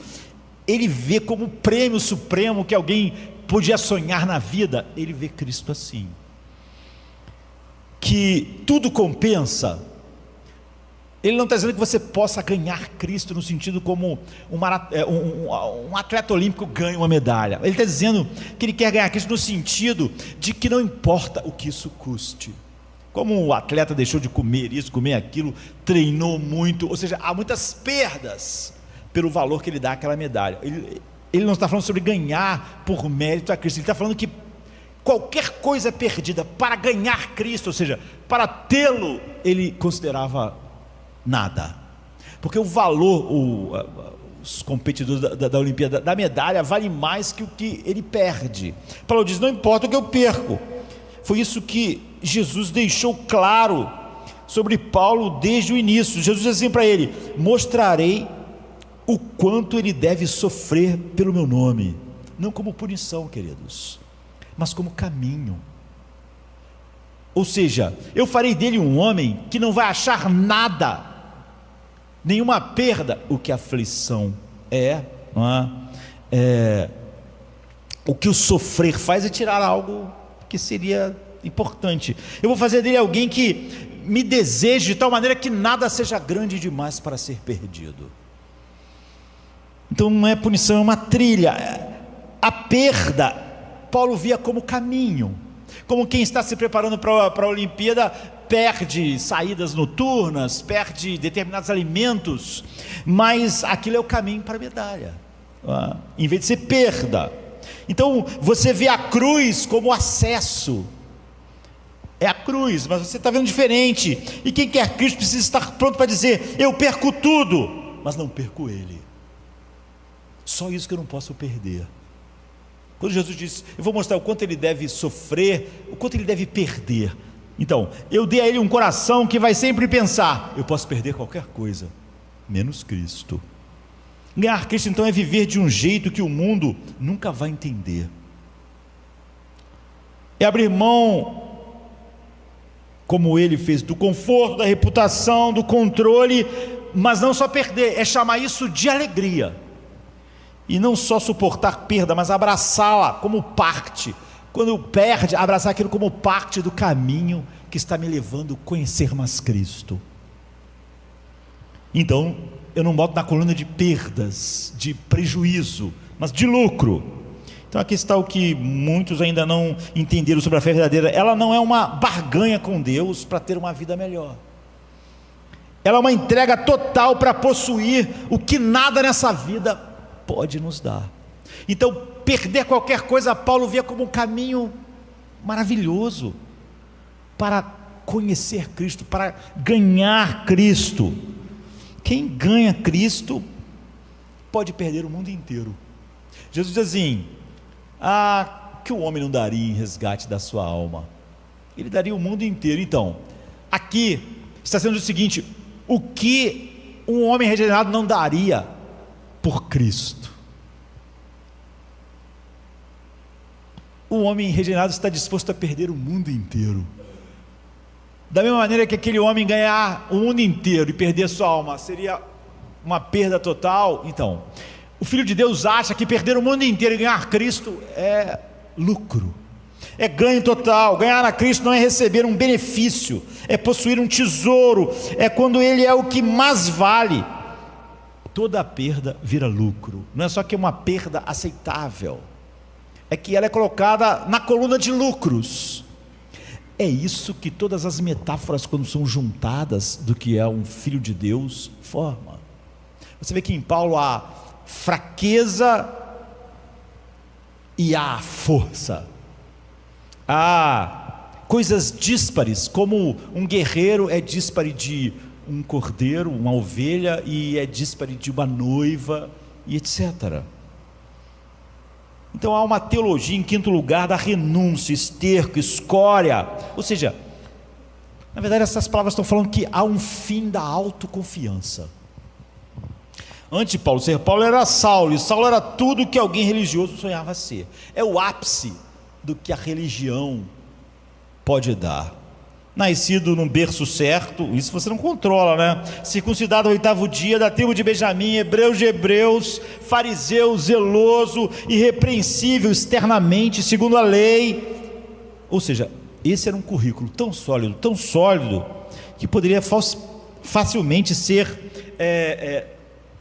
ele vê como prêmio supremo que alguém podia sonhar na vida. Ele vê Cristo assim, que tudo compensa. Ele não está dizendo que você possa ganhar Cristo no sentido como um atleta olímpico ganha uma medalha. Ele está dizendo que ele quer ganhar Cristo no sentido de que não importa o que isso custe. Como o atleta deixou de comer isso, comer aquilo, treinou muito, ou seja, há muitas perdas pelo valor que ele dá àquela medalha. Ele não está falando sobre ganhar por mérito a Cristo, ele está falando que qualquer coisa perdida para ganhar Cristo, ou seja, para tê-lo, ele considerava nada, porque o valor, os competidores da Olimpíada, da medalha, vale mais que o que ele perde. Paulo diz: não importa o que eu perco. Foi isso que Jesus deixou claro sobre Paulo desde o início. Jesus disse assim para ele: mostrarei o quanto ele deve sofrer pelo meu nome, não como punição, queridos, mas como caminho. Ou seja, eu farei dele um homem que não vai achar nada, nenhuma perda. O que a aflição o que o sofrer faz é tirar algo que seria importante. Eu vou fazer dele alguém que me deseje de tal maneira que nada seja grande demais para ser perdido. Então não é punição, é uma trilha. A perda, Paulo via como caminho, como quem está se preparando para a Olimpíada, perde saídas noturnas, perde determinados alimentos, mas aquilo é o caminho para a medalha, em vez de ser perda. Então você vê a cruz como acesso, é a cruz, mas você está vendo diferente. E quem quer Cristo precisa estar pronto para dizer: eu perco tudo, mas não perco Ele. Só isso que eu não posso perder. Quando Jesus diz: eu vou mostrar o quanto ele deve sofrer, o quanto ele deve perder. Então, eu dei a ele um coração que vai sempre pensar: eu posso perder qualquer coisa, menos Cristo. Ganhar Cristo então é viver de um jeito que o mundo nunca vai entender. É abrir mão, como ele fez, do conforto, da reputação, do controle, mas não só perder, é chamar isso de alegria. E não só suportar perda, mas abraçá-la como parte. Quando perde, abraçar aquilo como parte do caminho que está me levando a conhecer mais Cristo. Então, eu não boto na coluna de perdas, de prejuízo, mas de lucro. Então aqui está o que muitos ainda não entenderam sobre a fé verdadeira. Ela não é uma barganha com Deus para ter uma vida melhor. Ela é uma entrega total para possuir o que nada nessa vida pode nos dar. Então, perder qualquer coisa, Paulo via como um caminho maravilhoso para conhecer Cristo, para ganhar Cristo. Quem ganha Cristo pode perder o mundo inteiro. Jesus diz assim: que o homem não daria em resgate da sua alma? Ele daria o mundo inteiro. Então, aqui está sendo o seguinte: o que um homem regenerado não daria por Cristo? O homem regenerado está disposto a perder o mundo inteiro. Da mesma maneira que aquele homem ganhar o mundo inteiro e perder sua alma seria uma perda total. Então, o Filho de Deus acha que perder o mundo inteiro e ganhar Cristo é lucro, é ganho total. Ganhar a Cristo não é receber um benefício, é possuir um tesouro, é quando Ele é o que mais vale. Toda perda vira lucro. Não é só que é uma perda aceitável, é que ela é colocada na coluna de lucros. É isso que todas as metáforas, quando são juntadas do que é um filho de Deus, formam. Você vê que em Paulo há fraqueza e há força. Há coisas díspares, como um guerreiro é díspare de um cordeiro, uma ovelha, e é díspare de uma noiva, e etc. Então há uma teologia, em quinto lugar, da renúncia, esterco, escória. Ou seja, na verdade essas palavras estão falando que há um fim da autoconfiança. Antes de Paulo ser Paulo, era Saulo, e Saulo era tudo que alguém religioso sonhava ser. É o ápice do que a religião pode dar. Nascido num berço certo, isso você não controla, né? Circuncidado ao 8º dia, da tribo de Benjamim, hebreu de hebreus, fariseu, zeloso, irrepreensível externamente, segundo a lei. Ou seja, esse era um currículo tão sólido, que poderia facilmente ser,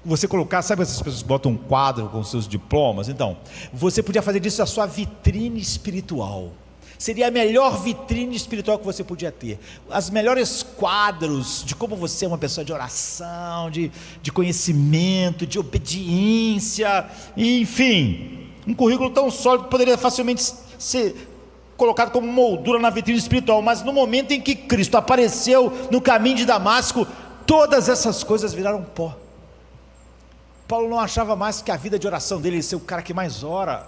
você colocar, sabe essas pessoas que botam um quadro com seus diplomas? Então, você podia fazer disso a sua vitrine espiritual. Seria a melhor vitrine espiritual que você podia ter. Os melhores quadros de como você é uma pessoa de oração, de conhecimento, de obediência, enfim, um currículo tão sólido que poderia facilmente ser colocado como moldura na vitrine espiritual. Mas no momento em que Cristo apareceu no caminho de Damasco, todas essas coisas viraram pó. Paulo não achava mais que a vida de oração dele, ser o cara que mais ora,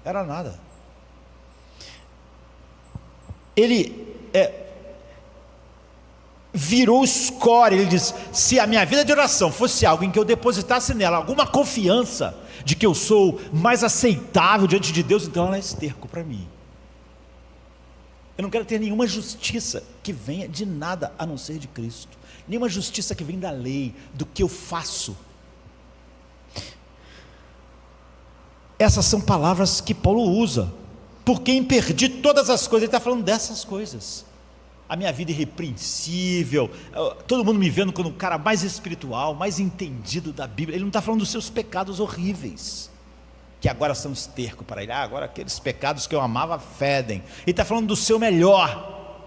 era nada. Ele virou escória. Ele diz: se a minha vida de oração fosse algo em que eu depositasse nela alguma confiança de que eu sou mais aceitável diante de Deus, então ela é esterco para mim. Eu não quero ter nenhuma justiça que venha de nada a não ser de Cristo, nenhuma justiça que vem da lei, do que eu faço. Essas são palavras que Paulo usa. Por quem perdi todas as coisas, ele está falando dessas coisas. A minha vida irrepreensível, todo mundo me vendo como um cara mais espiritual, mais entendido da Bíblia. Ele não está falando dos seus pecados horríveis, que agora são esterco para ele. Agora aqueles pecados que eu amava fedem. Ele está falando do seu melhor,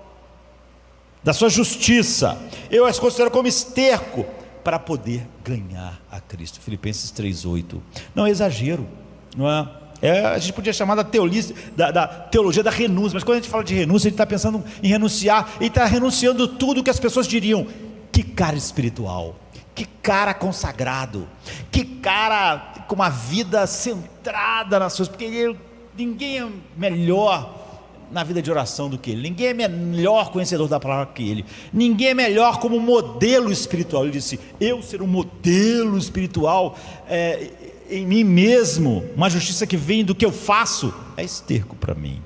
da sua justiça. Eu as considero como esterco para poder ganhar a Cristo. Filipenses 3:8. Não é exagero, não é? A gente podia chamar da teologia da renúncia, mas quando a gente fala de renúncia, a gente está pensando em renunciar, e está renunciando tudo que as pessoas diriam: que cara espiritual, que cara consagrado, que cara com uma vida centrada nas coisas, porque ninguém é melhor na vida de oração do que ele, ninguém é melhor conhecedor da palavra que ele, ninguém é melhor como modelo espiritual. Ele disse: eu ser um modelo espiritual, em mim mesmo, uma justiça que vem do que eu faço, é esterco para mim.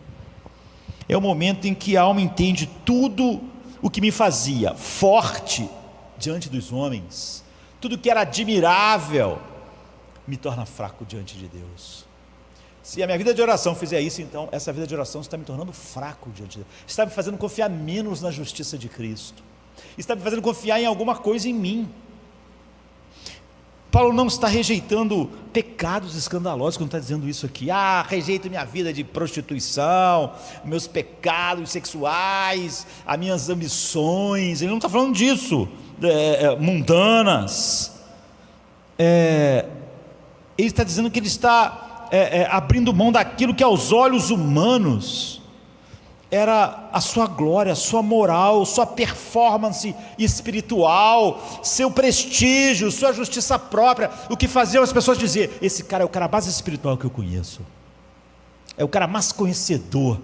É o momento em que a alma entende tudo o que me fazia forte diante dos homens, tudo que era admirável, me torna fraco diante de Deus. Se a minha vida de oração fizer isso, então essa vida de oração está me tornando fraco diante de Deus, está me fazendo confiar menos na justiça de Cristo, está me fazendo confiar em alguma coisa em mim. Paulo não está rejeitando pecados escandalosos quando está dizendo isso aqui. Rejeito minha vida de prostituição, meus pecados sexuais, as minhas ambições. Ele não está falando disso, mundanas. Ele está dizendo que ele está abrindo mão daquilo que aos olhos humanos era a sua glória, a sua moral, sua performance espiritual, seu prestígio, sua justiça própria, o que fazia as pessoas dizer: esse cara é o cara mais espiritual que eu conheço, é o cara mais conhecedor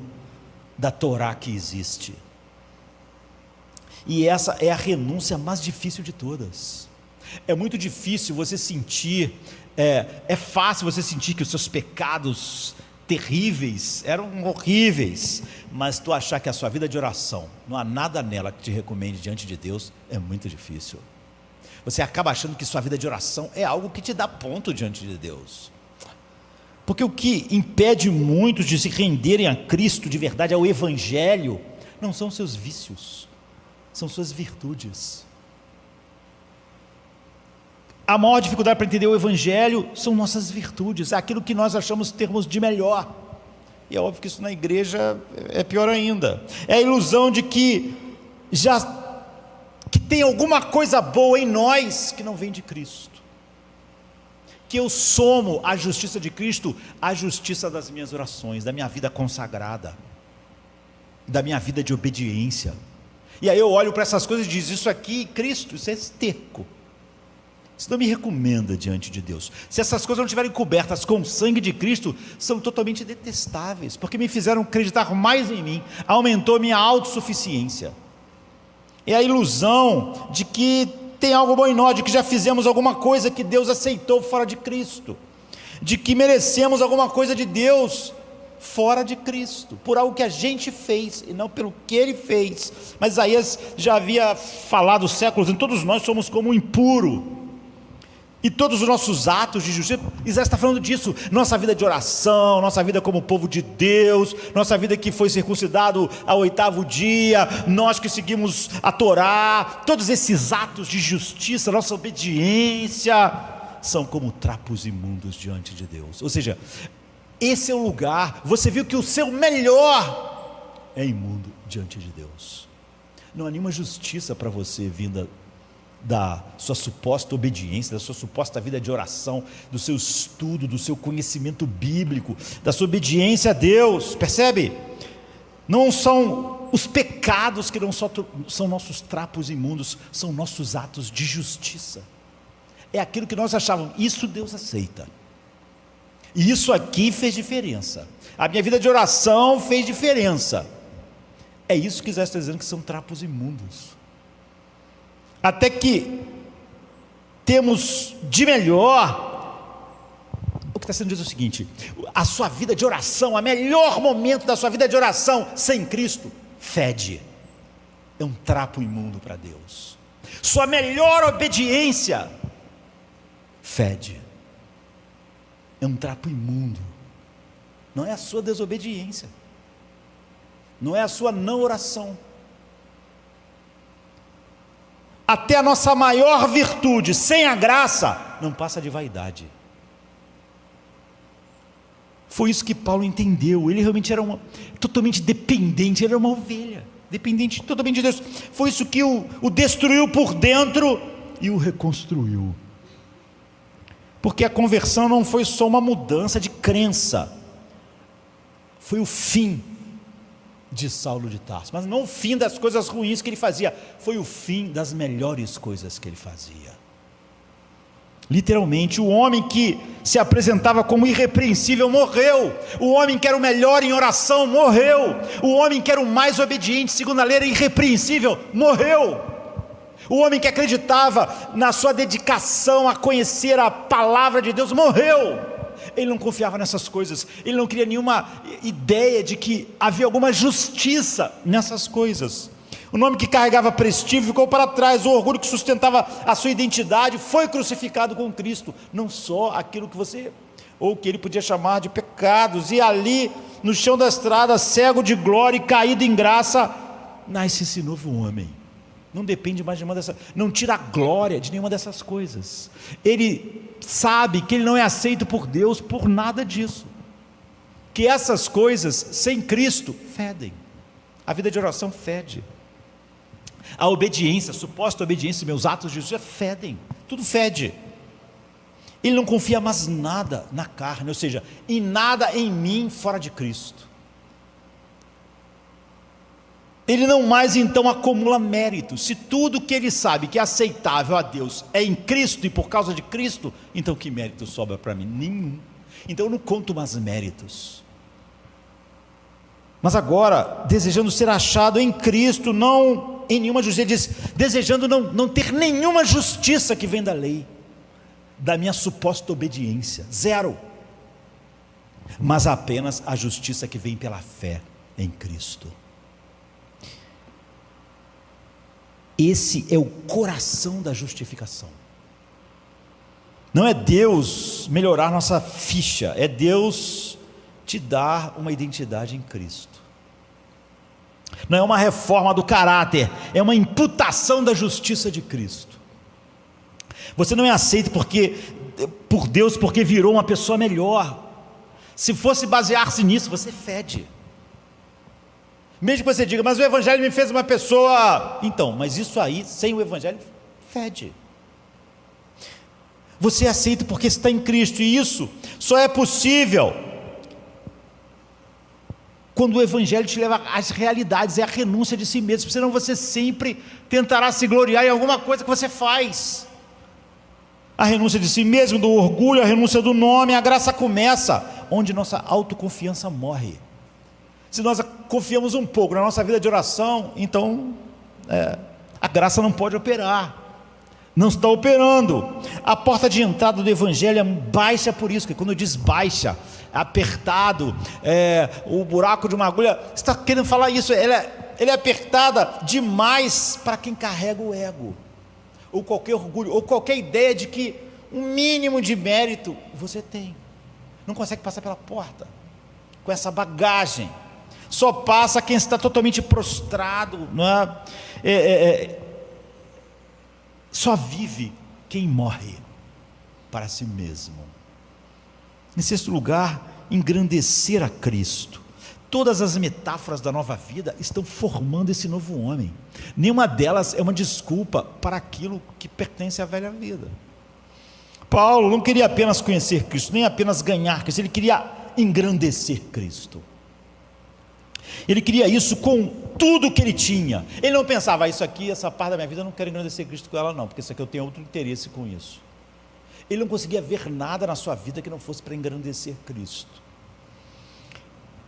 da Torá que existe. E essa é a renúncia mais difícil de todas. É muito difícil você sentir, é fácil você sentir que os seus pecados terríveis eram horríveis, mas tu achar que a sua vida de oração não há nada nela que te recomende diante de Deus é muito difícil. Você acaba achando que sua vida de oração é algo que te dá ponto diante de Deus, porque o que impede muitos de se renderem a Cristo de verdade, ao Evangelho, não são seus vícios, são suas virtudes. A maior dificuldade para entender o Evangelho são nossas virtudes, é aquilo que nós achamos termos de melhor. E é óbvio que isso na igreja é pior ainda. É a ilusão de que tem alguma coisa boa em nós que não vem de Cristo. que eu somo a justiça de Cristo, a justiça das minhas orações, da minha vida consagrada, da minha vida de obediência. E aí eu olho para essas coisas e digo, isso aqui, Cristo, isso é esterco, isso não me recomenda diante de Deus. Se essas coisas não estiverem cobertas com o sangue de Cristo, são totalmente detestáveis, porque me fizeram acreditar mais em mim, aumentou minha autossuficiência. É a ilusão de que tem algo bom em nós, de que já fizemos alguma coisa que Deus aceitou fora de Cristo, de que merecemos alguma coisa de Deus fora de Cristo, por algo que a gente fez e não pelo que Ele fez. Mas Isaías já havia falado séculos, e todos nós somos como um impuro, e todos os nossos atos de justiça, Isaías está falando disso, nossa vida de oração, nossa vida como povo de Deus, nossa vida que foi circuncidado ao 8º dia, nós que seguimos a Torá, todos esses atos de justiça, nossa obediência, são como trapos imundos diante de Deus. Ou seja, esse é o lugar, você viu que o seu melhor é imundo diante de Deus. Não há nenhuma justiça para você vinda da sua suposta obediência, da sua suposta vida de oração, do seu estudo, do seu conhecimento bíblico, da sua obediência a Deus. Percebe? Não são os pecados que não são nossos trapos imundos, são nossos atos de justiça. É aquilo que nós achávamos, isso Deus aceita, e isso aqui fez diferença, a minha vida de oração fez diferença. É isso que Isaías está dizendo, que são trapos imundos. Até que temos de melhor, o que está sendo dito é o seguinte: a sua vida de oração, o melhor momento da sua vida de oração sem Cristo, fede, é um trapo imundo para Deus. Sua melhor obediência, fede, é um trapo imundo. Não é a sua desobediência, não é a sua não oração. Até a nossa maior virtude, sem a graça, não passa de vaidade. Foi isso que Paulo entendeu. Ele realmente era totalmente dependente, ele era uma ovelha, dependente totalmente de Deus. Foi isso que o destruiu por dentro e o reconstruiu. Porque a conversão não foi só uma mudança de crença, foi o fim de Saulo de Tarso, mas não o fim das coisas ruins que ele fazia, foi o fim das melhores coisas que ele fazia. Literalmente, o homem que se apresentava como irrepreensível morreu, o homem que era o melhor em oração morreu, o homem que era o mais obediente segundo a lei era irrepreensível, morreu. O homem que acreditava na sua dedicação a conhecer a palavra de Deus morreu. Ele não confiava nessas coisas, ele não queria nenhuma ideia de que havia alguma justiça nessas coisas. O nome que carregava prestígio ficou para trás, o orgulho que sustentava a sua identidade foi crucificado com Cristo. Não só aquilo que você, ou que ele podia chamar de pecados, e ali no chão da estrada, cego de glória e caído em graça, nasce esse novo homem. Não depende mais de nenhuma dessas, não tira a glória de nenhuma dessas coisas. Ele sabe que ele não é aceito por Deus por nada disso, que essas coisas sem Cristo fedem. A vida de oração fede, a obediência, a suposta obediência, meus atos de justiça fedem, tudo fede. Ele não confia mais nada na carne, ou seja, em nada em mim fora de Cristo. Ele não mais então acumula mérito. Se tudo que ele sabe que é aceitável a Deus é em Cristo e por causa de Cristo, então que mérito sobra para mim? Nenhum. Então eu não conto mais méritos. Mas agora, desejando ser achado em Cristo, não em nenhuma justiça, ele diz, desejando não ter nenhuma justiça que vem da lei, da minha suposta obediência, zero, mas apenas a justiça que vem pela fé em Cristo. Esse é o coração da justificação. Não é Deus melhorar nossa ficha, é Deus te dar uma identidade em Cristo. Não é uma reforma do caráter, é uma imputação da justiça de Cristo. Você não é aceito por Deus porque virou uma pessoa melhor. Se fosse basear-se nisso, você fede. Mesmo que você diga, mas o Evangelho me fez uma pessoa... Então, mas isso aí, sem o Evangelho, fede. Você é aceito porque está em Cristo, e isso só é possível quando o Evangelho te leva às realidades, é a renúncia de si mesmo, senão você sempre tentará se gloriar em alguma coisa que você faz. A renúncia de si mesmo, do orgulho, a renúncia do nome. A graça começa onde nossa autoconfiança morre. Se nós confiamos um pouco na nossa vida de oração, então a graça não pode operar, não está operando. A porta de entrada do Evangelho é baixa por isso, que quando diz baixa, apertado, o buraco de uma agulha, está querendo falar isso, ele é apertada demais para quem carrega o ego, ou qualquer orgulho, ou qualquer ideia de que um mínimo de mérito você tem, não consegue passar pela porta, com essa bagagem, só passa quem está totalmente prostrado, não é? Só vive quem morre para si mesmo. Em sexto lugar, engrandecer a Cristo. Todas as metáforas da nova vida estão formando esse novo homem. Nenhuma delas é uma desculpa para aquilo que pertence à velha vida. Paulo não queria apenas conhecer Cristo, nem apenas ganhar Cristo, ele queria engrandecer Cristo. Ele queria isso com tudo que ele tinha. Ele não pensava, isso aqui, essa parte da minha vida, eu não quero engrandecer Cristo com ela não, porque isso aqui eu tenho outro interesse com isso. Ele não conseguia ver nada na sua vida que não fosse para engrandecer Cristo.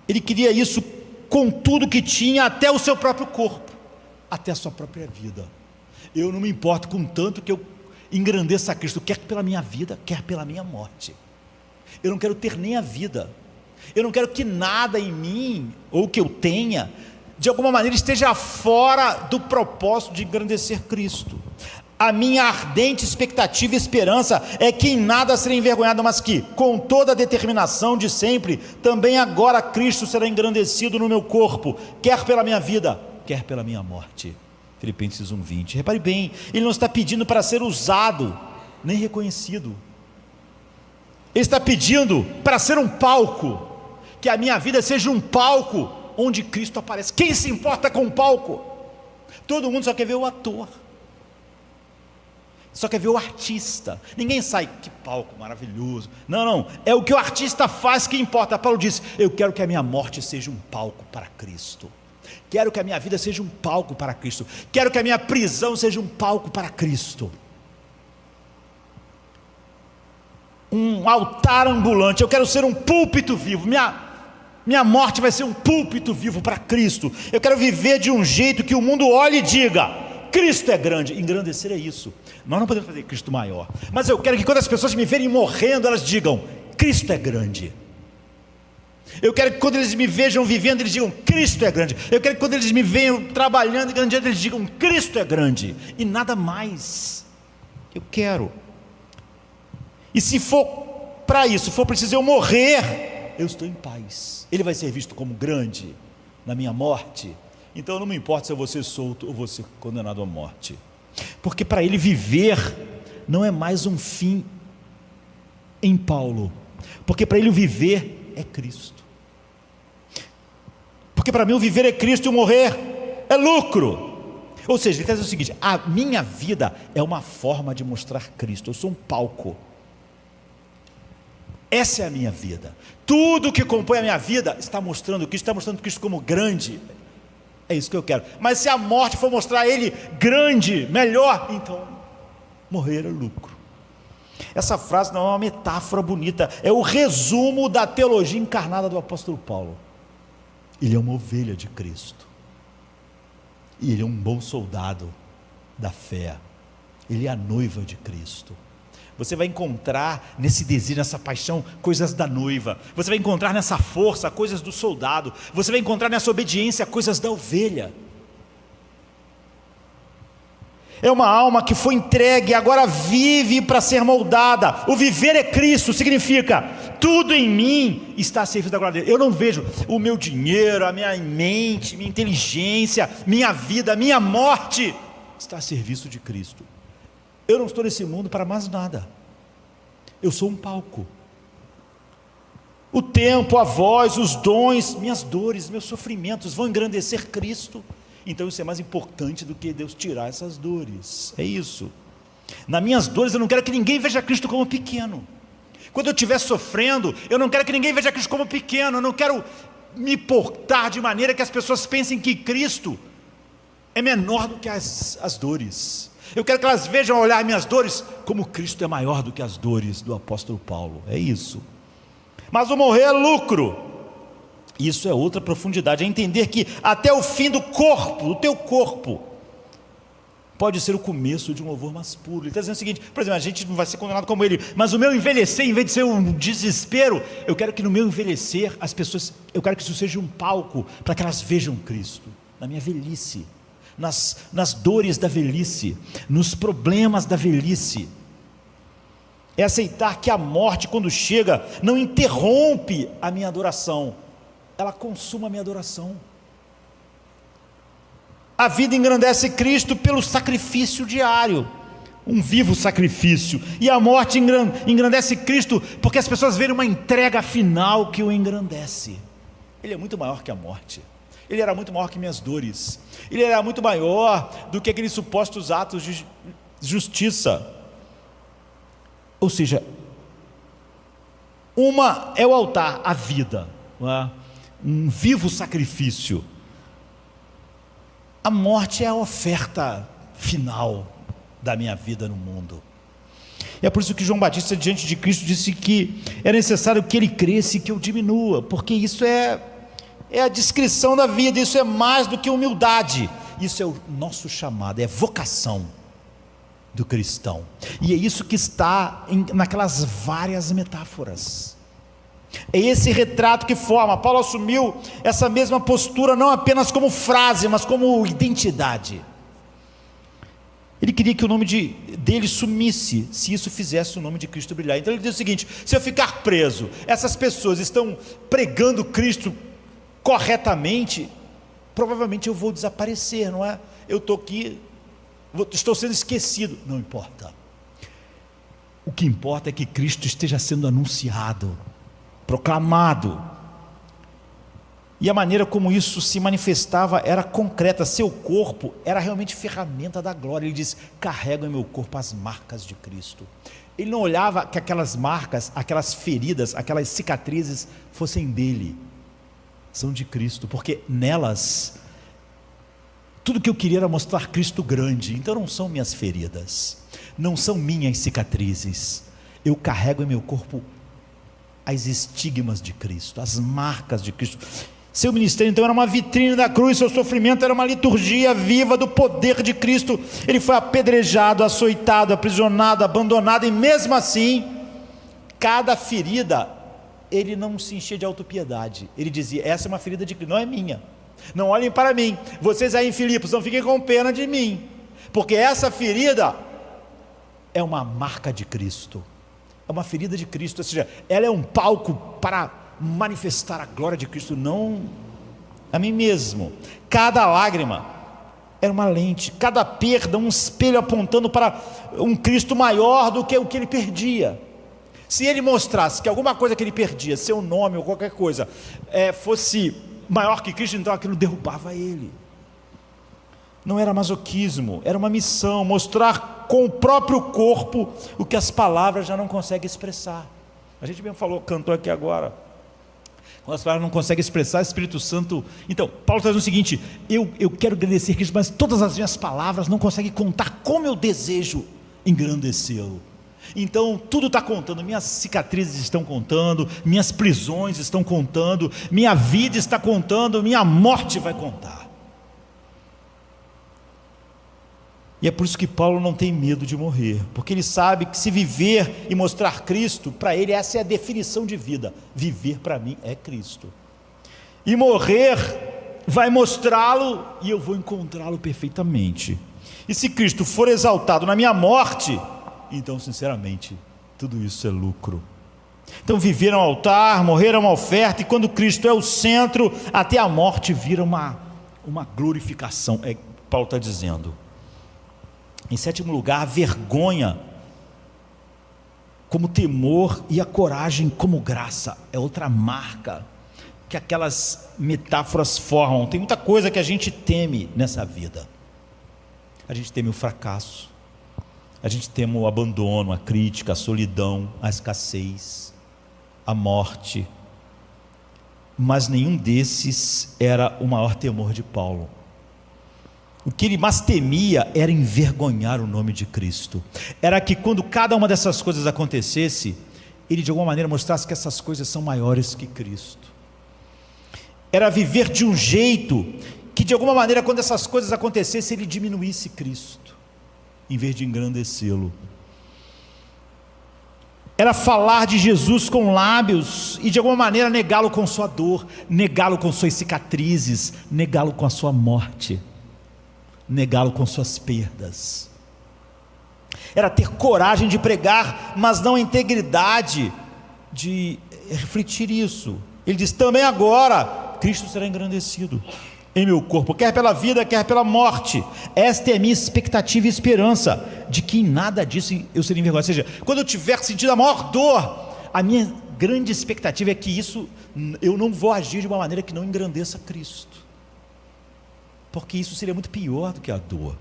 Ele queria isso com tudo que tinha, até o seu próprio corpo, até a sua própria vida. Eu não me importo com tanto que eu engrandeça a Cristo, quer pela minha vida, quer pela minha morte. Eu não quero ter nem a vida, eu não quero que nada em mim, ou que eu tenha, de alguma maneira esteja fora do propósito de engrandecer Cristo. A minha ardente expectativa e esperança é que em nada serei envergonhado, mas que, com toda a determinação de sempre, também agora Cristo será engrandecido no meu corpo, quer pela minha vida, quer pela minha morte. Filipenses 1:20. Repare bem, ele não está pedindo para ser usado, nem reconhecido. Ele está pedindo para ser um palco, que a minha vida seja um palco onde Cristo aparece. Quem se importa com o palco? Todo mundo só quer ver o ator, só quer ver o artista. Ninguém sai, que palco maravilhoso. Não, é o que o artista faz que importa. Paulo diz, eu quero que a minha morte seja um palco para Cristo, quero que a minha vida seja um palco para Cristo, quero que a minha prisão seja um palco para Cristo, um altar ambulante. Eu quero ser um púlpito vivo, minha morte vai ser um púlpito vivo para Cristo. Eu quero viver de um jeito que o mundo olhe e diga, Cristo é grande. Engrandecer é isso. Nós não podemos fazer Cristo maior, mas eu quero que quando as pessoas me verem morrendo, elas digam, Cristo é grande. Eu quero que quando eles me vejam vivendo, eles digam, Cristo é grande. Eu quero que quando eles me vejam trabalhando e ganhando, eles digam, Cristo é grande, e nada mais. Eu quero. E se for para isso, for preciso eu morrer, eu estou em paz. Ele vai ser visto como grande na minha morte. Então não me importa se eu vou ser solto ou vou ser condenado à morte, porque para ele viver não é mais um fim em Paulo, porque para ele o viver é Cristo, porque para mim o viver é Cristo e o morrer é lucro. Ou seja, ele está dizendo o seguinte, a minha vida é uma forma de mostrar Cristo, eu sou um palco, essa é a minha vida, tudo que compõe a minha vida está mostrando Cristo como grande. É isso que eu quero. Mas se a morte for mostrar ele grande, melhor, então morrer é lucro. Essa frase não é uma metáfora bonita, é o resumo da teologia encarnada do apóstolo Paulo. Ele é uma ovelha de Cristo, e ele é um bom soldado da fé, ele é a noiva de Cristo. Você vai encontrar nesse desejo, nessa paixão, coisas da noiva. Você vai encontrar nessa força, coisas do soldado. Você vai encontrar nessa obediência, coisas da ovelha. É uma alma que foi entregue, agora vive para ser moldada. O viver é Cristo, significa, tudo em mim está a serviço da glória dele. Eu não vejo o meu dinheiro, a minha mente, minha inteligência, minha vida, minha morte, está a serviço de Cristo. Eu não estou nesse mundo para mais nada, eu sou um palco. O tempo, a voz, os dons, minhas dores, meus sofrimentos vão engrandecer Cristo. Então isso é mais importante do que Deus tirar essas dores, é isso. Nas minhas dores eu não quero que ninguém veja Cristo como pequeno. Quando eu estiver sofrendo, eu não quero que ninguém veja Cristo como pequeno. Eu não quero me portar de maneira que as pessoas pensem que Cristo é menor do que as dores. Eu quero que elas vejam ao olhar minhas dores como Cristo é maior do que as dores do apóstolo Paulo. É isso. Mas o morrer é lucro. Isso é outra profundidade, é entender que até o fim do corpo, do teu corpo, pode ser o começo de um louvor mais puro. Ele está dizendo o seguinte, por exemplo, a gente não vai ser condenado como ele, mas o meu envelhecer, em vez de ser um desespero, eu quero que no meu envelhecer, as pessoas, eu quero que isso seja um palco, para que elas vejam Cristo, na minha velhice, nas dores da velhice, nos problemas da velhice. É aceitar que a morte, quando chega, não interrompe a minha adoração, ela consuma a minha adoração. A vida engrandece Cristo pelo sacrifício diário, um vivo sacrifício, e a morte engrandece Cristo porque as pessoas veem uma entrega final que o engrandece. Ele é muito maior que a morte, ele era muito maior que minhas dores, ele era muito maior do que aqueles supostos atos de justiça. Ou seja, uma é o altar, a vida, não é? Um vivo sacrifício. A morte é a oferta final da minha vida no mundo. E é por isso que João Batista, diante de Cristo, disse que é necessário que ele cresça e que eu diminua, porque isso é a descrição da vida, isso é mais do que humildade, isso é o nosso chamado, é vocação do cristão, e é isso que está naquelas várias metáforas. É esse retrato que forma. Paulo assumiu essa mesma postura não apenas como frase, mas como identidade. Ele queria que o nome dele sumisse, se isso fizesse o nome de Cristo brilhar. Então ele diz o seguinte: se eu ficar preso, essas pessoas estão pregando Cristo corretamente, provavelmente eu vou desaparecer, não é? Eu estou aqui, estou sendo esquecido. Não importa. O que importa é que Cristo esteja sendo anunciado, proclamado. E a maneira como isso se manifestava era concreta. Seu corpo era realmente ferramenta da glória. Ele diz: carrego em meu corpo as marcas de Cristo. Ele não olhava que aquelas marcas, aquelas feridas, aquelas cicatrizes fossem dele, são de Cristo, porque nelas tudo que eu queria era mostrar Cristo grande. Então não são minhas feridas, não são minhas cicatrizes. Eu carrego em meu corpo as estigmas de Cristo, as marcas de Cristo. Seu ministério então era uma vitrine da cruz, seu sofrimento era uma liturgia viva do poder de Cristo. Ele foi apedrejado, açoitado, aprisionado, abandonado, e mesmo assim, cada ferida, ele não se enchia de autopiedade. Ele dizia: essa é uma ferida de Cristo, não é minha. Não olhem para mim, vocês aí em Filipos, não fiquem com pena de mim, porque essa ferida é uma marca de Cristo, é uma ferida de Cristo, ou seja, ela é um palco para manifestar a glória de Cristo, não a mim mesmo. Cada lágrima era uma lente, cada perda um espelho apontando para um Cristo maior do que o que ele perdia. Se ele mostrasse que alguma coisa que ele perdia, seu nome ou qualquer coisa, fosse maior que Cristo, então aquilo derrubava ele. Não era masoquismo, era uma missão, mostrar com o próprio corpo o que as palavras já não conseguem expressar. A gente mesmo cantou aqui agora, quando as palavras não conseguem expressar, o Espírito Santo. Então, Paulo está dizendo o seguinte: eu quero agradecer Cristo, mas todas as minhas palavras não conseguem contar como eu desejo engrandecê-lo. Então tudo está contando, minhas cicatrizes estão contando, minhas prisões estão contando, minha vida está contando, minha morte vai contar. E é por isso que Paulo não tem medo de morrer, porque ele sabe que se viver e mostrar Cristo, para ele essa é a definição de vida. Viver para mim é Cristo, e morrer vai mostrá-lo, e eu vou encontrá-lo perfeitamente. E se Cristo for exaltado na minha morte, então sinceramente tudo isso é lucro. Então viver é um altar, morrer é uma oferta, e quando Cristo é o centro, até a morte vira uma glorificação. Paulo está dizendo. Em sétimo lugar, a vergonha como temor e a coragem como graça. É outra marca que aquelas metáforas formam. Tem muita coisa que a gente teme nessa vida. A gente teme o fracasso, A gente teme o abandono, a crítica, a solidão, a escassez, a morte. Mas nenhum desses era o maior temor de Paulo. O que ele mais temia era envergonhar o nome de Cristo. Era que quando cada uma dessas coisas acontecesse, ele de alguma maneira mostrasse que essas coisas são maiores que Cristo. Era viver de um jeito que de alguma maneira quando essas coisas acontecessem, ele diminuísse Cristo, em vez de engrandecê-lo. Era falar de Jesus com lábios e de alguma maneira negá-lo com sua dor, negá-lo com suas cicatrizes, negá-lo com a sua morte, negá-lo com suas perdas. Era ter coragem de pregar, mas não a integridade de refletir isso. Ele diz: também agora Cristo será engrandecido em meu corpo, quer pela vida, quer pela morte. Esta é a minha expectativa e esperança, de que em nada disso eu serei envergonhado. Ou seja, quando eu tiver sentido a maior dor, a minha grande expectativa é que isso, eu não vou agir de uma maneira que não engrandeça Cristo, porque isso seria muito pior do que a dor.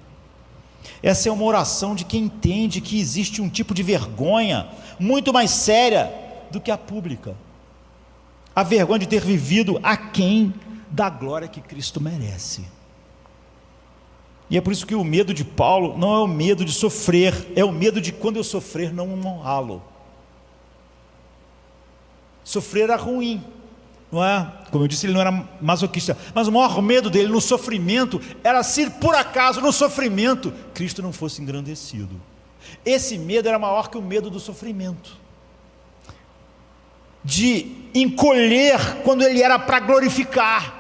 Essa é uma oração de quem entende que existe um tipo de vergonha muito mais séria do que a pública, a vergonha de ter vivido aquém da glória que Cristo merece. E é por isso que o medo de Paulo não é o medo de sofrer, é o medo de quando eu sofrer não honrá-lo. Sofrer era ruim, não é? Como eu disse, ele não era masoquista, mas o maior medo dele no sofrimento era se por acaso no sofrimento Cristo não fosse engrandecido. Esse medo era maior que o medo do sofrimento, de encolher quando ele era para glorificar,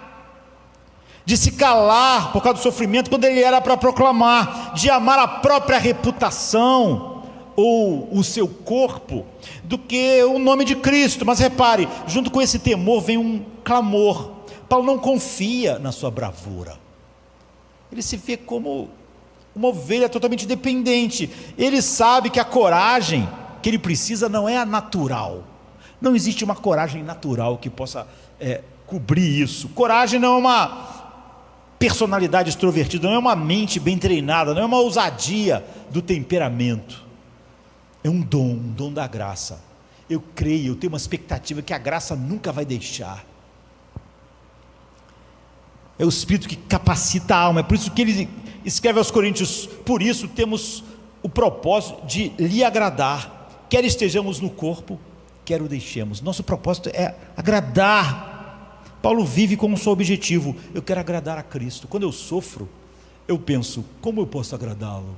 de se calar por causa do sofrimento quando ele era para proclamar, de amar a própria reputação ou o seu corpo do que o nome de Cristo. Mas repare, junto com esse temor vem um clamor. Paulo não confia na sua bravura, ele se vê como uma ovelha totalmente dependente. Ele sabe que a coragem que ele precisa não é a natural, não existe uma coragem natural que possa cobrir isso. Coragem não é uma personalidade extrovertida, não é uma mente bem treinada, não é uma ousadia do temperamento, é um dom da graça. Eu creio, eu tenho uma expectativa que a graça nunca vai deixar. É o Espírito que capacita a alma. É por isso que ele escreve aos Coríntios: por isso temos o propósito de lhe agradar, quer estejamos no corpo, quer o deixemos. Nosso propósito é agradar. Paulo vive com o seu objetivo: eu quero agradar a Cristo. Quando eu sofro, eu penso: como eu posso agradá-lo?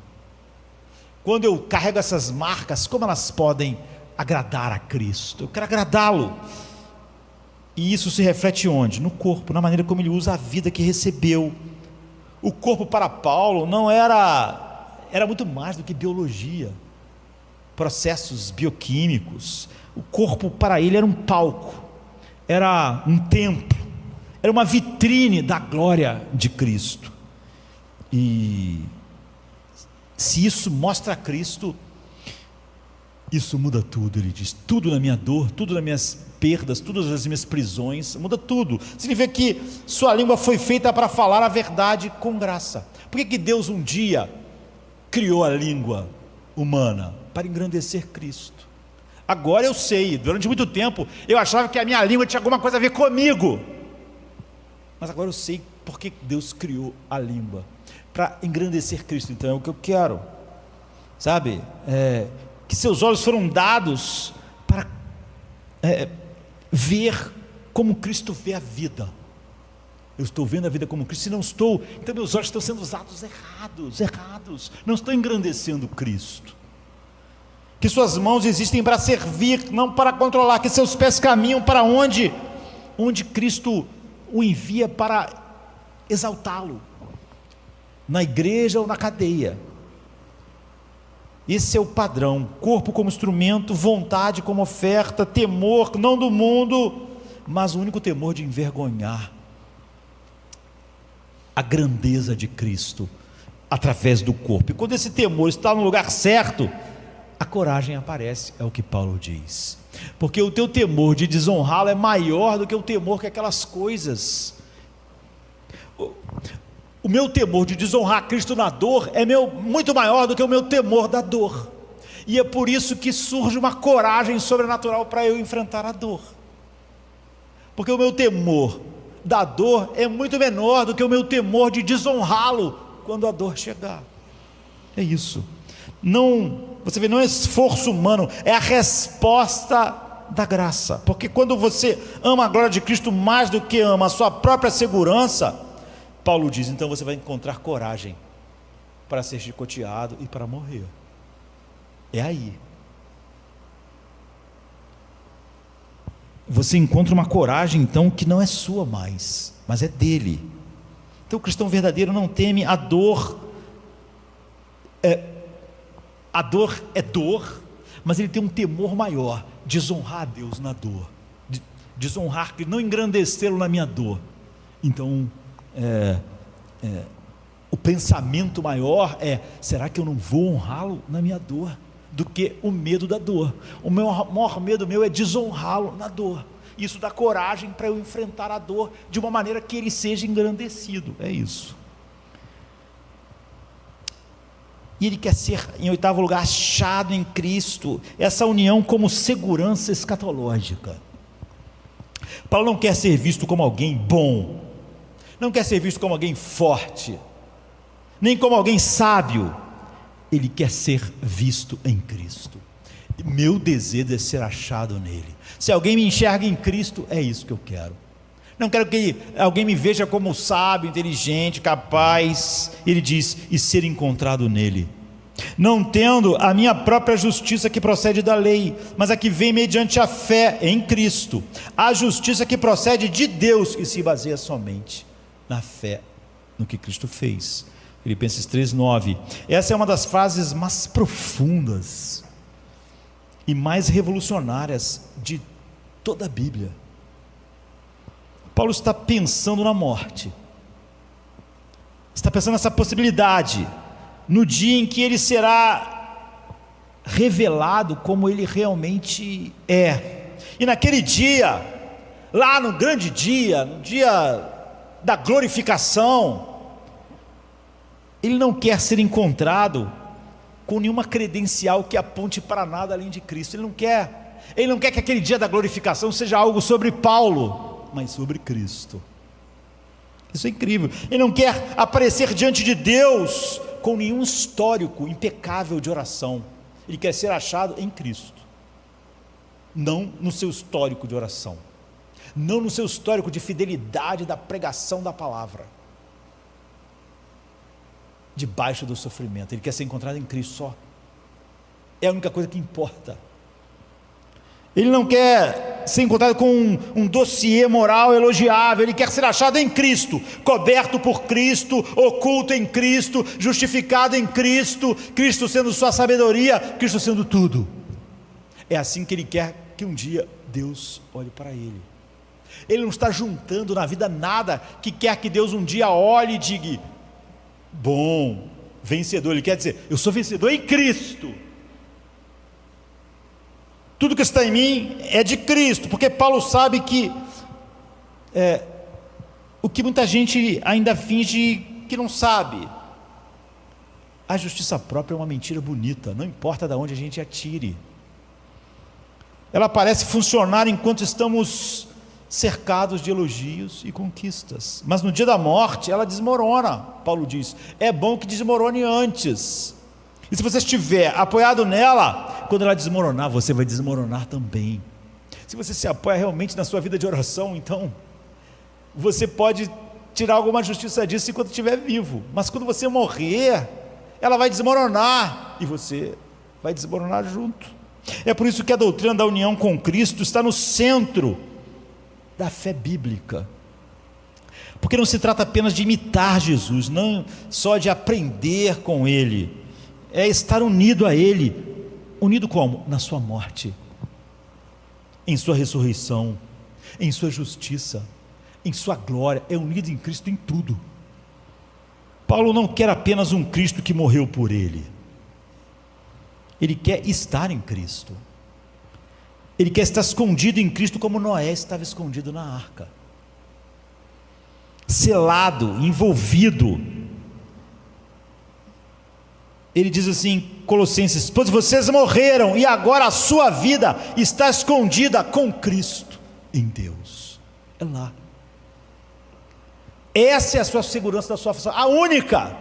Quando eu carrego essas marcas, como elas podem agradar a Cristo? Eu quero agradá-lo. E isso se reflete onde? No corpo, na maneira como ele usa a vida que recebeu. O corpo para Paulo não era muito mais do que biologia, processos bioquímicos. O corpo para ele era um palco, era um templo, era uma vitrine da glória de Cristo. E se isso mostra a Cristo, isso muda tudo. Ele diz: tudo na minha dor, tudo nas minhas perdas, todas as minhas prisões, muda tudo. Significa que sua língua foi feita para falar a verdade com graça. Por que Deus um dia criou a língua humana? Para engrandecer Cristo. Agora eu sei, durante muito tempo eu achava que a minha língua tinha alguma coisa a ver comigo, mas agora eu sei porque Deus criou a língua, para engrandecer Cristo. Então é o que eu quero, sabe? Que seus olhos foram dados para ver como Cristo vê a vida. Eu estou vendo a vida como Cristo. Se não estou, então meus olhos estão sendo usados errados, não estão engrandecendo Cristo. Que suas mãos existem para servir, não para controlar. Que seus pés caminham para onde Cristo o envia para exaltá-lo, na igreja ou na cadeia. Esse é o padrão: corpo como instrumento, vontade como oferta, temor não do mundo, mas o único temor de envergonhar a grandeza de Cristo através do corpo. E quando esse temor está no lugar certo, a coragem aparece, é o que Paulo diz, porque o teu temor de desonrá-lo é maior do que o temor que aquelas coisas. O meu temor de desonrar Cristo na dor é muito maior do que o meu temor da dor. E é por isso que surge uma coragem sobrenatural para eu enfrentar a dor. Porque o meu temor da dor é muito menor do que o meu temor de desonrá-lo quando a dor chegar. É isso. Não, você vê, não é esforço humano, é a resposta da graça. Porque quando você ama a glória de Cristo mais do que ama a sua própria segurança, Paulo diz, então você vai encontrar coragem para ser chicoteado e para morrer. É aí. Você encontra uma coragem então que não é sua mais, mas é dele. Então o cristão verdadeiro não teme a dor. A dor é dor, mas ele tem um temor maior, desonrar a Deus na dor, desonrar, não engrandecê-lo na minha dor. Então o pensamento maior é: será que eu não vou honrá-lo na minha dor? Do que o medo da dor. O maior medo meu é desonrá-lo na dor. Isso dá coragem para eu enfrentar a dor de uma maneira que ele seja engrandecido. É isso. E ele quer ser, em oitavo lugar, achado em Cristo. Essa união como segurança escatológica. Paulo não quer ser visto como alguém bom, não quer ser visto como alguém forte, nem como alguém sábio. Ele quer ser visto em Cristo. Meu desejo é ser achado nele. Se alguém me enxerga em Cristo, é isso que eu quero. Não quero que alguém me veja como sábio, inteligente, capaz. Ele diz, e ser encontrado nele. Não tendo a minha própria justiça que procede da lei, mas a que vem mediante a fé em Cristo. A justiça que procede de Deus e se baseia somente na fé no que Cristo fez. Filipenses 3:9. Essa é uma das frases mais profundas e mais revolucionárias de toda a Bíblia. Paulo está pensando na morte, está pensando nessa possibilidade, no dia em que ele será revelado como ele realmente é. E naquele dia, lá no grande dia, no dia da glorificação, ele não quer ser encontrado com nenhuma credencial que aponte para nada além de Cristo. Ele não quer que aquele dia da glorificação seja algo sobre Paulo, mas sobre Cristo. Isso é incrível. Ele não quer aparecer diante de Deus com nenhum histórico impecável de oração. Ele quer ser achado em Cristo, não no seu histórico de oração, não no seu histórico de fidelidade da pregação da palavra, debaixo do sofrimento. Ele quer ser encontrado em Cristo só. É a única coisa que importa. Ele não quer ser encontrado com um dossiê moral elogiável. Ele quer ser achado em Cristo, coberto por Cristo, oculto em Cristo, justificado em Cristo, Cristo sendo sua sabedoria, Cristo sendo tudo. É assim que ele quer que um dia Deus olhe para ele. Ele não está juntando na vida nada que quer que Deus um dia olhe e diga: bom, vencedor. Ele quer dizer: eu sou vencedor em Cristo. Tudo que está em mim é de Cristo. Porque Paulo sabe que o que muita gente ainda finge que não sabe: a justiça própria é uma mentira bonita, não importa de onde a gente atire. Ela parece funcionar enquanto estamos cercados de elogios e conquistas, mas no dia da morte ela desmorona. Paulo diz: é bom que desmorone antes. E se você estiver apoiado nela, quando ela desmoronar, você vai desmoronar também. Se você se apoia realmente na sua vida de oração, então você pode tirar alguma justiça disso enquanto estiver vivo, mas quando você morrer, ela vai desmoronar e você vai desmoronar junto. É por isso que a doutrina da união com Cristo está no centro da fé bíblica, porque não se trata apenas de imitar Jesus, não só de aprender com Ele, é estar unido a Ele. Unido como? Na sua morte, em sua ressurreição, em sua justiça, em sua glória. É unido em Cristo em tudo. Paulo não quer apenas um Cristo que morreu por ele, ele quer estar em Cristo. Ele quer estar escondido em Cristo como Noé estava escondido na arca, selado, envolvido Ele diz assim, Colossenses: pois vocês morreram e agora a sua vida está escondida com Cristo em Deus. É lá. Essa é a sua segurança da sua função, a única.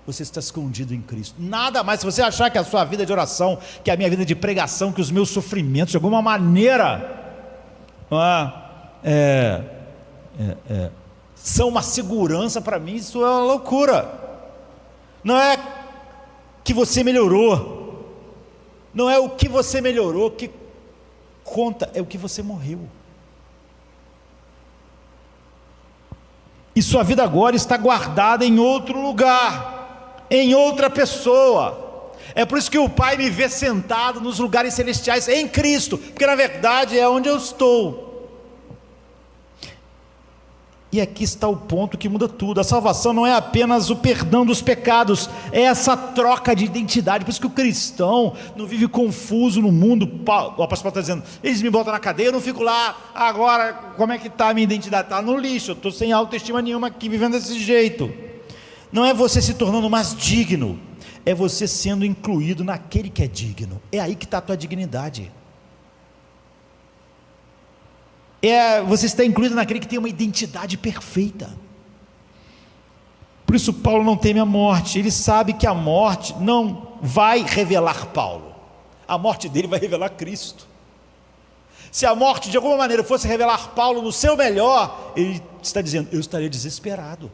Você está escondido em Cristo, nada mais. Se você achar que a sua vida de oração, que a minha vida de pregação, que os meus sofrimentos de alguma maneira são uma segurança para mim, isso é uma loucura. Não é que você melhorou, não é o que você melhorou que conta, é o que você morreu. E sua vida agora está guardada em outro lugar, em outra pessoa. É por isso que o Pai me vê sentado nos lugares celestiais em Cristo, porque na verdade é onde eu estou. E aqui está o ponto que muda tudo. A salvação não é apenas o perdão dos pecados, é essa troca de identidade. Por isso que o cristão não vive confuso no mundo. O apóstolo Paulo está dizendo: eles me botam na cadeia, eu não fico lá, agora como é que está a minha identidade? Está no lixo, eu estou sem autoestima nenhuma aqui, vivendo desse jeito. Não é você se tornando mais digno, é você sendo incluído naquele que é digno. É aí que está a tua dignidade. Você está incluído naquele que tem uma identidade perfeita. Por isso Paulo não teme a morte. Ele sabe que a morte não vai revelar Paulo, a morte dele vai revelar Cristo. Se a morte de alguma maneira fosse revelar Paulo no seu melhor, ele está dizendo: eu estaria desesperado.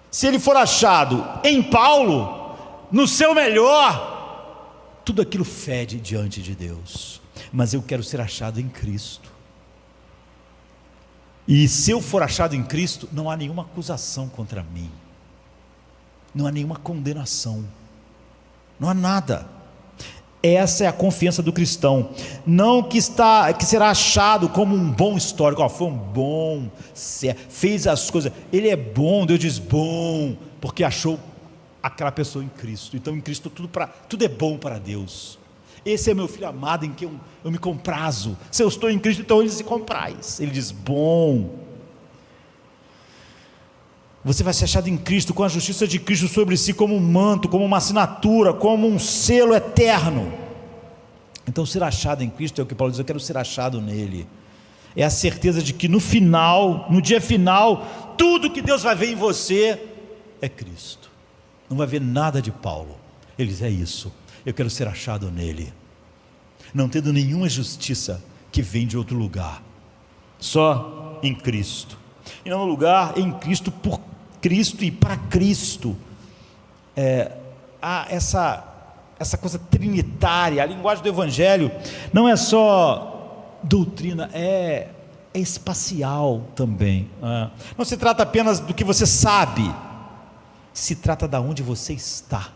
Se ele for achado em Paulo, no seu melhor, tudo aquilo fede diante de Deus. Mas eu quero ser achado em Cristo. E se eu for achado em Cristo, não há nenhuma acusação contra mim, não há nenhuma condenação, não há nada. Essa é a confiança do cristão. Não que será achado como um bom histórico. Foi um bom, fez as coisas, ele é bom. Deus diz bom, porque achou aquela pessoa em Cristo. Então em Cristo tudo é bom para Deus. Esse é meu filho amado, em que eu me comprazo. Se eu estou em Cristo, então ele se compraz. Ele diz bom. Você vai ser achado em Cristo, com a justiça de Cristo sobre si, como um manto, como uma assinatura, como um selo eterno. Então ser achado em Cristo é o que Paulo diz: eu quero ser achado nele. É a certeza de que no final, no dia final, tudo que Deus vai ver em você é Cristo. Não vai ver nada de Paulo. Ele diz: é isso, eu quero ser achado nele, não tendo nenhuma justiça que vem de outro lugar, só em Cristo. E não no lugar, em Cristo, por Cristo e para Cristo. Há essa coisa trinitária. A linguagem do Evangelho não é só doutrina, é espacial também. Não se trata apenas do que você sabe, se trata de onde você está.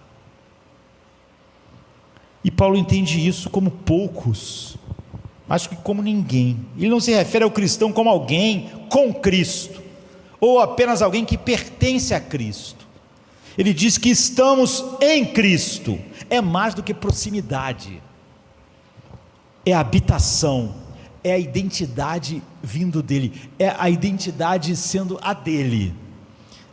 E Paulo entende isso como poucos, acho que como ninguém. Ele não se refere ao cristão como alguém com Cristo, ou apenas alguém que pertence a Cristo. Ele diz que estamos em Cristo. É mais do que proximidade, é a habitação, é a identidade vindo dele, é a identidade sendo a dele.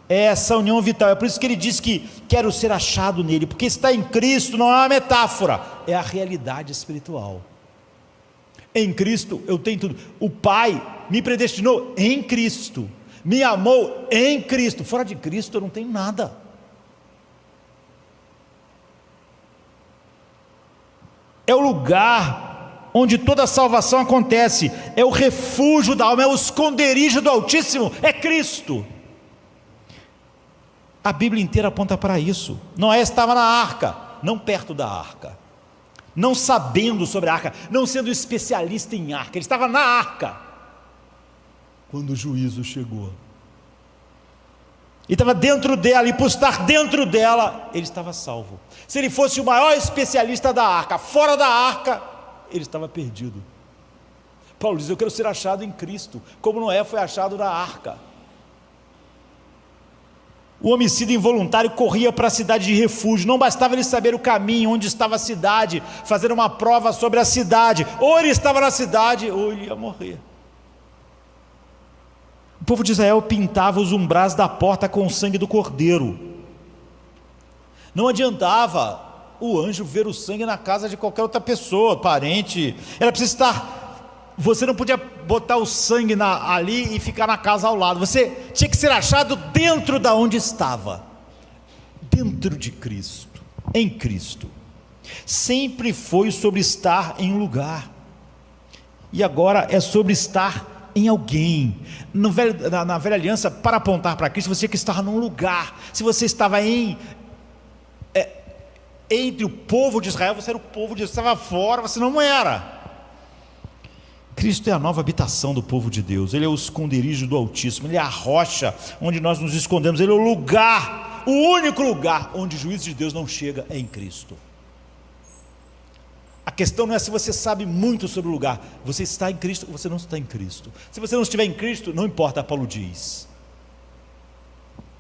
É essa união vital. É por isso que ele diz que quero ser achado nele, porque estar em Cristo não é uma metáfora, é a realidade espiritual. Em Cristo eu tenho tudo. O Pai me predestinou em Cristo, me amou em Cristo. Fora de Cristo eu não tenho nada. É o lugar onde toda a salvação acontece, é o refúgio da alma, é o esconderijo do Altíssimo, é Cristo. A Bíblia inteira aponta para isso. Noé estava na arca, não perto da arca, não sabendo sobre a arca, não sendo especialista em arca, ele estava na arca quando o juízo chegou. Ele estava dentro dela, e por estar dentro dela, ele estava salvo. Se ele fosse o maior especialista da arca, fora da arca, ele estava perdido. Paulo diz: eu quero ser achado em Cristo, como Noé foi achado na arca. O homicida involuntário corria para a cidade de refúgio. Não bastava ele saber o caminho, onde estava a cidade, fazer uma prova sobre a cidade. Ou ele estava na cidade, ou ele ia morrer. O povo de Israel pintava os umbrais da porta com o sangue do cordeiro. Não adiantava o anjo ver o sangue na casa de qualquer outra pessoa, parente. Era preciso estar. Você não podia botar o sangue ali e ficar na casa ao lado. Você tinha que ser achado dentro da onde estava, dentro de Cristo, em Cristo. Sempre foi sobre estar em um lugar, e agora é sobre estar em alguém. Na velha aliança, para apontar para Cristo, você tinha que estar num lugar. Se você estava entre o povo de Israel, você era o povo de Deus. Você estava fora, você não era. Cristo é a nova habitação do povo de Deus. Ele é o esconderijo do Altíssimo. Ele é a rocha onde nós nos escondemos. Ele é o lugar, o único lugar onde o juízo de Deus não chega, é em Cristo. A questão não é se você sabe muito sobre o lugar. Você está em Cristo ou você não está em Cristo. Se você não estiver em Cristo, não importa, Paulo diz,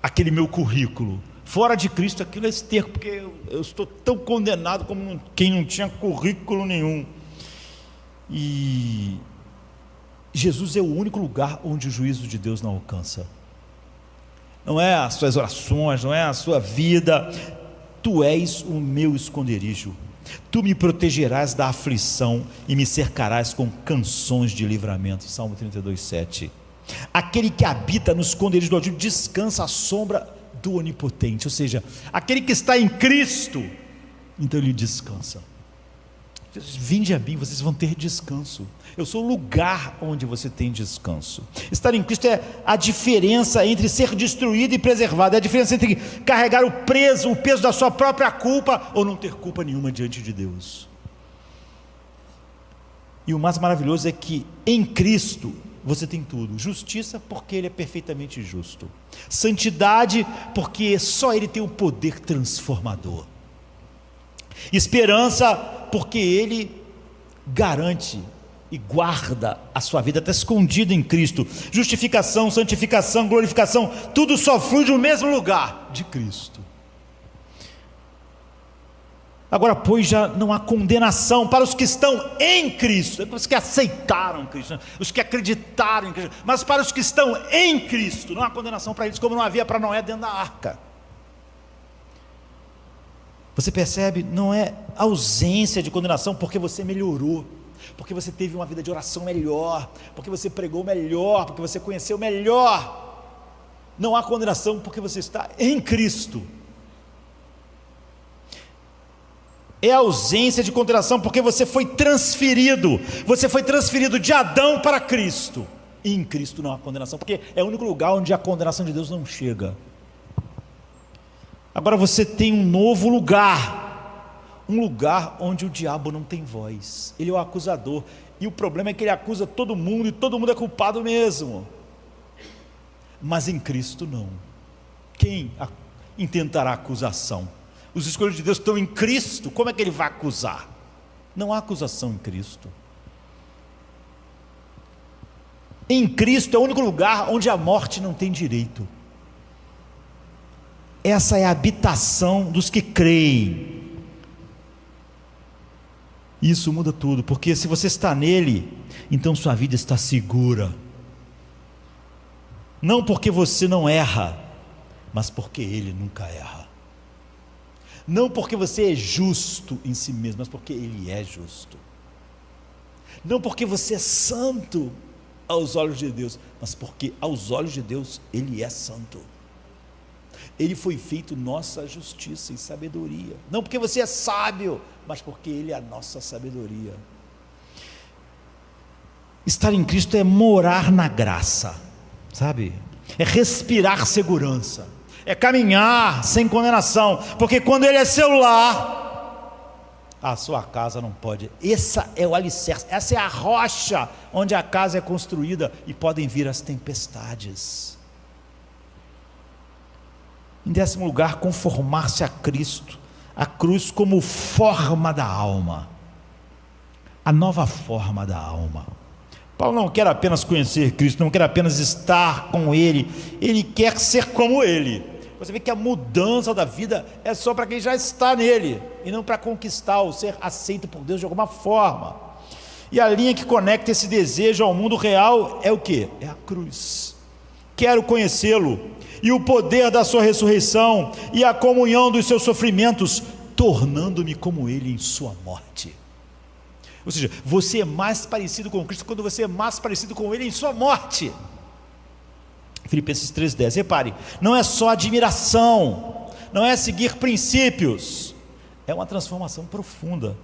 aquele meu currículo, fora de Cristo aquilo é esterco, porque eu estou tão condenado como quem não tinha currículo nenhum. E Jesus é o único lugar onde o juízo de Deus não alcança. Não é as suas orações, não é a sua vida. Tu és o meu esconderijo. Tu me protegerás da aflição e me cercarás com canções de livramento. Salmo 32:7. Aquele que habita no esconderijo do Altíssimo descansa à sombra do Onipotente. Ou seja, aquele que está em Cristo, então ele descansa. Jesus, vinde a mim, vocês vão ter descanso. Eu sou o lugar onde você tem descanso. Estar em Cristo é a diferença entre ser destruído e preservado. É a diferença entre carregar o peso da sua própria culpa, ou não ter culpa nenhuma diante de Deus. E o mais maravilhoso é que em Cristo você tem tudo: justiça, porque Ele é perfeitamente justo; santidade, porque só Ele tem o poder transformador; esperança, porque Ele garante e guarda a sua vida, está escondido em Cristo; justificação, santificação, glorificação, tudo só flui do mesmo lugar, de Cristo. Agora, pois, já não há condenação para os que estão em Cristo, para os que aceitaram Cristo, os que acreditaram em Cristo, mas para os que estão em Cristo, não há condenação para eles, como não havia para Noé dentro da arca. Você percebe? Não é ausência de condenação porque você melhorou, porque você teve uma vida de oração melhor, porque você pregou melhor, porque você conheceu melhor. Não há condenação porque você está em Cristo. É ausência de condenação porque você foi transferido de Adão para Cristo. E em Cristo não há condenação, porque é o único lugar onde a condenação de Deus não chega. Agora você tem um novo lugar, um lugar onde o diabo não tem voz. Ele é o acusador, e o problema é que ele acusa todo mundo, e todo mundo é culpado mesmo. Mas em Cristo não. Quem intentará acusação? Os escolhidos de Deus estão em Cristo, como é que ele vai acusar? Não há acusação em Cristo. Em Cristo é o único lugar onde a morte não tem direito. Essa é a habitação dos que creem. Isso muda tudo, porque se você está nele, então sua vida está segura. Não porque você não erra, mas porque ele nunca erra. Não porque você é justo em si mesmo, mas porque ele é justo. Não porque você é santo aos olhos de Deus, mas porque aos olhos de Deus ele é santo. Ele foi feito nossa justiça e sabedoria. Não porque você é sábio, mas porque ele é a nossa sabedoria. Estar em Cristo é morar na graça, sabe? É respirar segurança, é caminhar sem condenação, porque quando ele é seu lar, a sua casa não pode. Esse é o alicerce, essa é a rocha onde a casa é construída, e podem vir as tempestades. Em 10º lugar, conformar-se a Cristo, a cruz como forma da alma, a nova forma da alma. Paulo não quer apenas conhecer Cristo, não quer apenas estar com Ele, ele quer ser como Ele. Você vê que a mudança da vida é só para quem já está nele, e não para conquistar ou ser aceito por Deus de alguma forma. E a linha que conecta esse desejo ao mundo real é o quê? É a cruz. quero conhecê-lo, e o poder da sua ressurreição, e a comunhão dos seus sofrimentos, tornando-me como ele em sua morte. Ou seja, você é mais parecido com Cristo quando você é mais parecido com ele em sua morte. Filipenses 3,10, repare, não é só admiração, não é seguir princípios, é uma transformação profunda.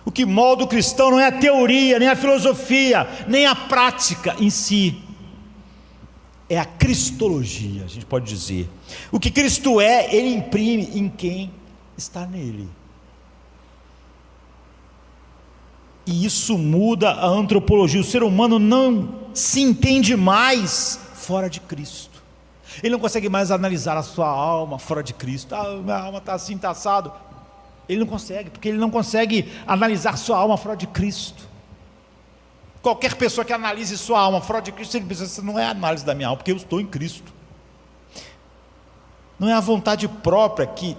O que molda o cristão não é a teoria, nem a filosofia, nem a prática em si, é a cristologia, a gente pode dizer. O que Cristo é, ele imprime em quem está nele. E isso muda a antropologia. O ser humano não se entende mais fora de Cristo. Ele não consegue mais analisar a sua alma fora de Cristo. Minha alma está assim, está assado. Ele não consegue, porque ele não consegue analisar sua alma fora de Cristo. Qualquer pessoa que analise sua alma fora de Cristo, ele pensa, isso não é a análise da minha alma, porque eu estou em Cristo. Não é a vontade própria que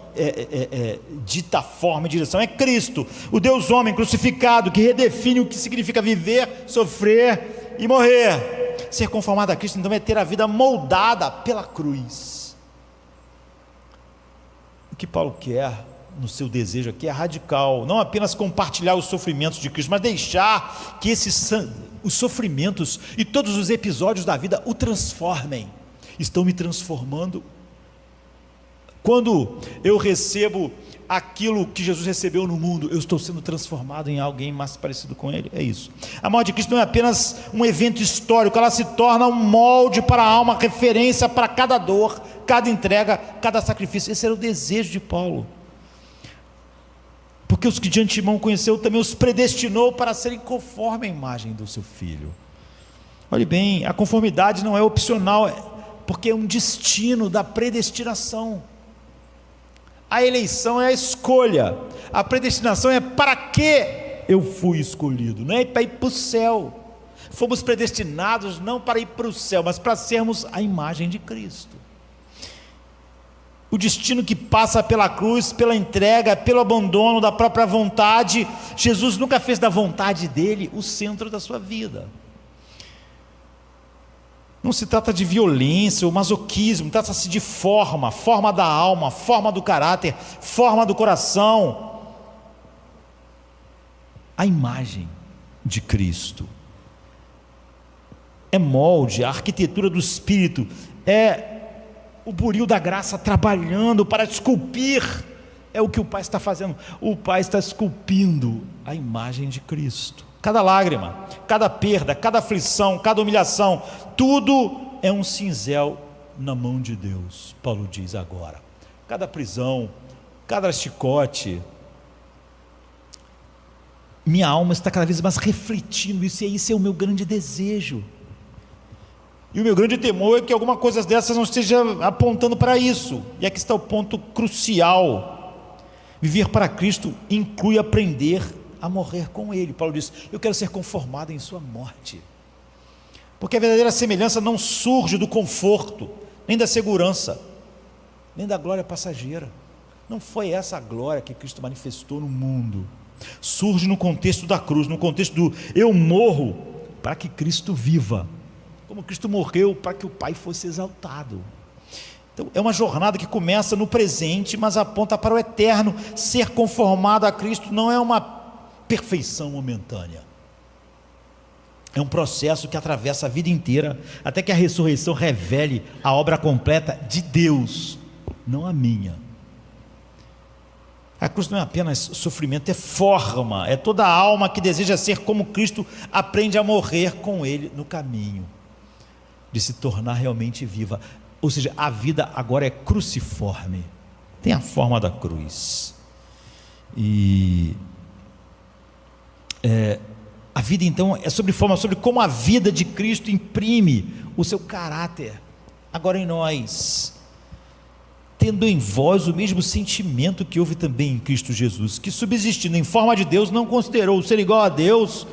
dita a forma e direção, é Cristo, o Deus homem crucificado, que redefine o que significa viver, sofrer e morrer. Ser conformado a Cristo, então, é ter a vida moldada pela cruz. O que Paulo quer no seu desejo aqui é radical, não apenas compartilhar os sofrimentos de Cristo, mas deixar que os sofrimentos e todos os episódios da vida o transformem. Estão me transformando. Quando eu recebo aquilo que Jesus recebeu no mundo, eu estou sendo transformado em alguém mais parecido com Ele. É isso. A morte de Cristo não é apenas um evento histórico, ela se torna um molde para a alma, referência para cada dor, cada entrega, cada sacrifício. Esse era o desejo de Paulo. Porque os que de antemão conheceu também os predestinou para serem conforme a imagem do seu Filho. Olhe bem, a conformidade não é opcional, porque é um destino da predestinação. A eleição é a escolha, a predestinação é para que eu fui escolhido, não é para ir para o céu. Fomos predestinados não para ir para o céu, mas para sermos a imagem de Cristo. O destino que passa pela cruz, pela entrega, pelo abandono da própria vontade. Jesus nunca fez da vontade dele o centro da sua vida. Não se trata de violência ou masoquismo, trata-se de forma da alma, forma do caráter, forma do coração. A imagem de Cristo. É molde, a arquitetura do Espírito, é o buril da graça trabalhando para esculpir, é o que o Pai está fazendo. O Pai está esculpindo a imagem de Cristo. Cada lágrima, cada perda, cada aflição, cada humilhação, tudo é um cinzel na mão de Deus, Paulo diz agora. Cada prisão, cada chicote, minha alma está cada vez mais refletindo isso, e esse é o meu grande desejo. E o meu grande temor é que alguma coisa dessas não esteja apontando para isso. E aqui está o ponto crucial. Viver para Cristo inclui aprender a morrer com Ele. Paulo diz, eu quero ser conformado em sua morte. Porque a verdadeira semelhança não surge do conforto, nem da segurança, nem da glória passageira. Não foi essa a glória que Cristo manifestou no mundo. Surge no contexto da cruz, no contexto do eu morro para que Cristo viva. Como Cristo morreu para que o Pai fosse exaltado. Então é uma jornada que começa no presente, mas aponta para o eterno. Ser conformado a Cristo não é uma perfeição momentânea, é um processo que atravessa a vida inteira, até que a ressurreição revele a obra completa de Deus, não a minha. A cruz não é apenas sofrimento, é forma, é toda a alma que deseja ser como Cristo aprende a morrer com Ele no caminho de se tornar realmente viva. Ou seja, a vida agora é cruciforme, tem a forma da cruz. E a vida então é sobre forma, sobre como a vida de Cristo imprime o seu caráter agora em nós, tendo em vós o mesmo sentimento que houve também em Cristo Jesus, que subsistindo em forma de Deus, não considerou ser igual a Deus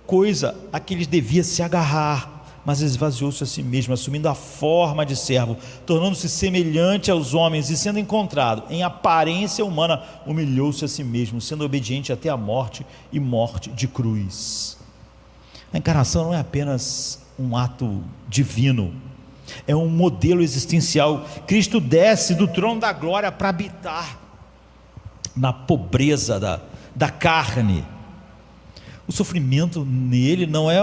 coisa a que lhes devia se agarrar, mas esvaziou-se a si mesmo, assumindo a forma de servo, tornando-se semelhante aos homens, e sendo encontrado em aparência humana, humilhou-se a si mesmo, sendo obediente até a morte, e morte de cruz. A encarnação não é apenas um ato divino, é um modelo existencial. Cristo desce do trono da glória para habitar na pobreza da carne. O sofrimento nele não é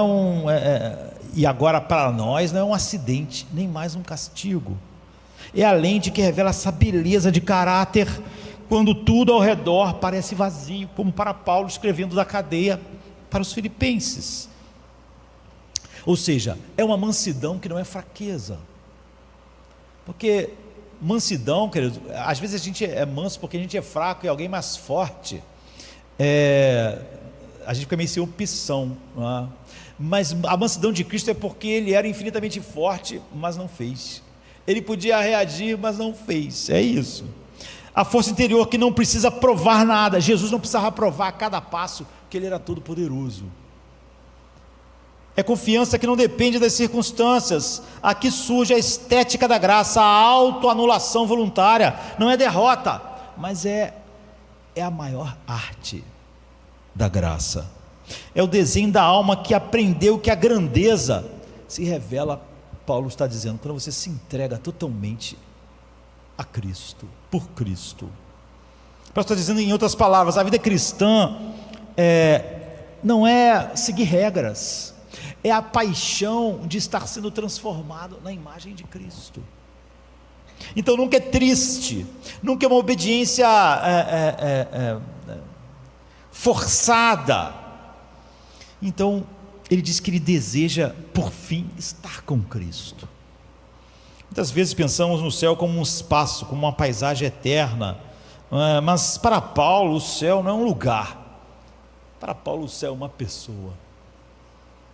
e agora para nós não é um acidente, nem mais um castigo. É a lente que revela essa beleza de caráter, quando tudo ao redor parece vazio, como para Paulo escrevendo da cadeia para os filipenses. Ou seja, é uma mansidão que não é fraqueza, porque mansidão, querido, às vezes a gente é manso porque a gente é fraco e alguém mais forte, a gente fica meio sem opção, não é? Mas a mansidão de Cristo é porque ele era infinitamente forte, mas não fez. Ele podia reagir, mas não fez. É isso. A força interior que não precisa provar nada. Jesus não precisava provar a cada passo que ele era todo poderoso. É confiança que não depende das circunstâncias. Aqui surge a estética da graça, a autoanulação voluntária. Não é derrota, mas é a maior arte da graça. É o desenho da alma que aprendeu que a grandeza se revela, Paulo está dizendo, quando você se entrega totalmente a Cristo, por Cristo. Paulo está dizendo, em outras palavras, a vida cristã não é seguir regras, é a paixão de estar sendo transformado na imagem de Cristo. Então nunca é triste, nunca é uma obediência forçada. Então ele diz que ele deseja por fim estar com Cristo. Muitas vezes pensamos no céu como um espaço, como uma paisagem eterna, mas para Paulo o céu não é um lugar, para Paulo o céu é uma pessoa.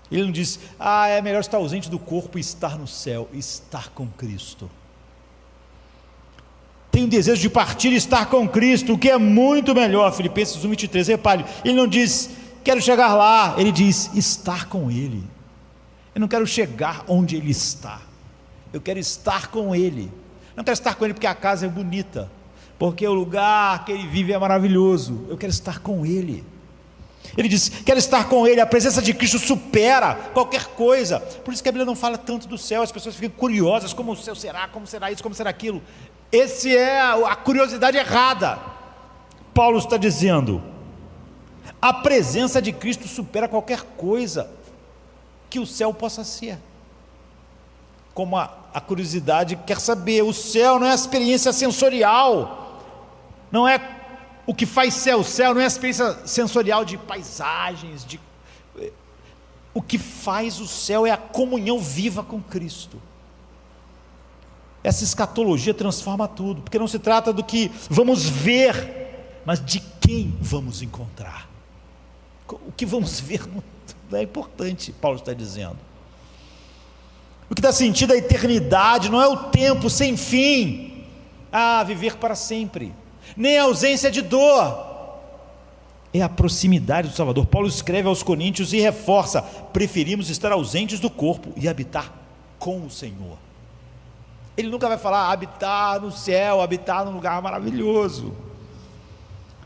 Ele não diz, é melhor estar ausente do corpo e estar no céu, estar com Cristo. Tenho desejo de partir e estar com Cristo, o que é muito melhor. Filipenses 1:23, repare, ele não diz, quero chegar lá, ele diz, estar com Ele. Eu não quero chegar onde Ele está, eu quero estar com Ele. Não quero estar com Ele porque a casa é bonita, porque o lugar que Ele vive é maravilhoso. Eu quero estar com Ele. Ele diz, quero estar com Ele. A presença de Cristo supera qualquer coisa. Por isso que a Bíblia não fala tanto do céu. As pessoas ficam curiosas, como o céu será, como será isso, como será aquilo. Essa é a curiosidade errada. Paulo está dizendo, a presença de Cristo supera qualquer coisa que o céu possa ser. Como a curiosidade quer saber, o céu não é a experiência sensorial, não é o que faz céu, o céu não é a experiência sensorial de paisagens, o que faz o céu é a comunhão viva com Cristo. Essa escatologia transforma tudo, porque não se trata do que vamos ver, mas de quem vamos encontrar. O que vamos ver não é importante, Paulo está dizendo. O que dá sentido à eternidade não é o tempo sem fim, viver para sempre, nem a ausência de dor, é a proximidade do Salvador. Paulo escreve aos Coríntios e reforça, preferimos estar ausentes do corpo e habitar com o Senhor. Ele nunca vai falar habitar no céu, habitar num lugar maravilhoso.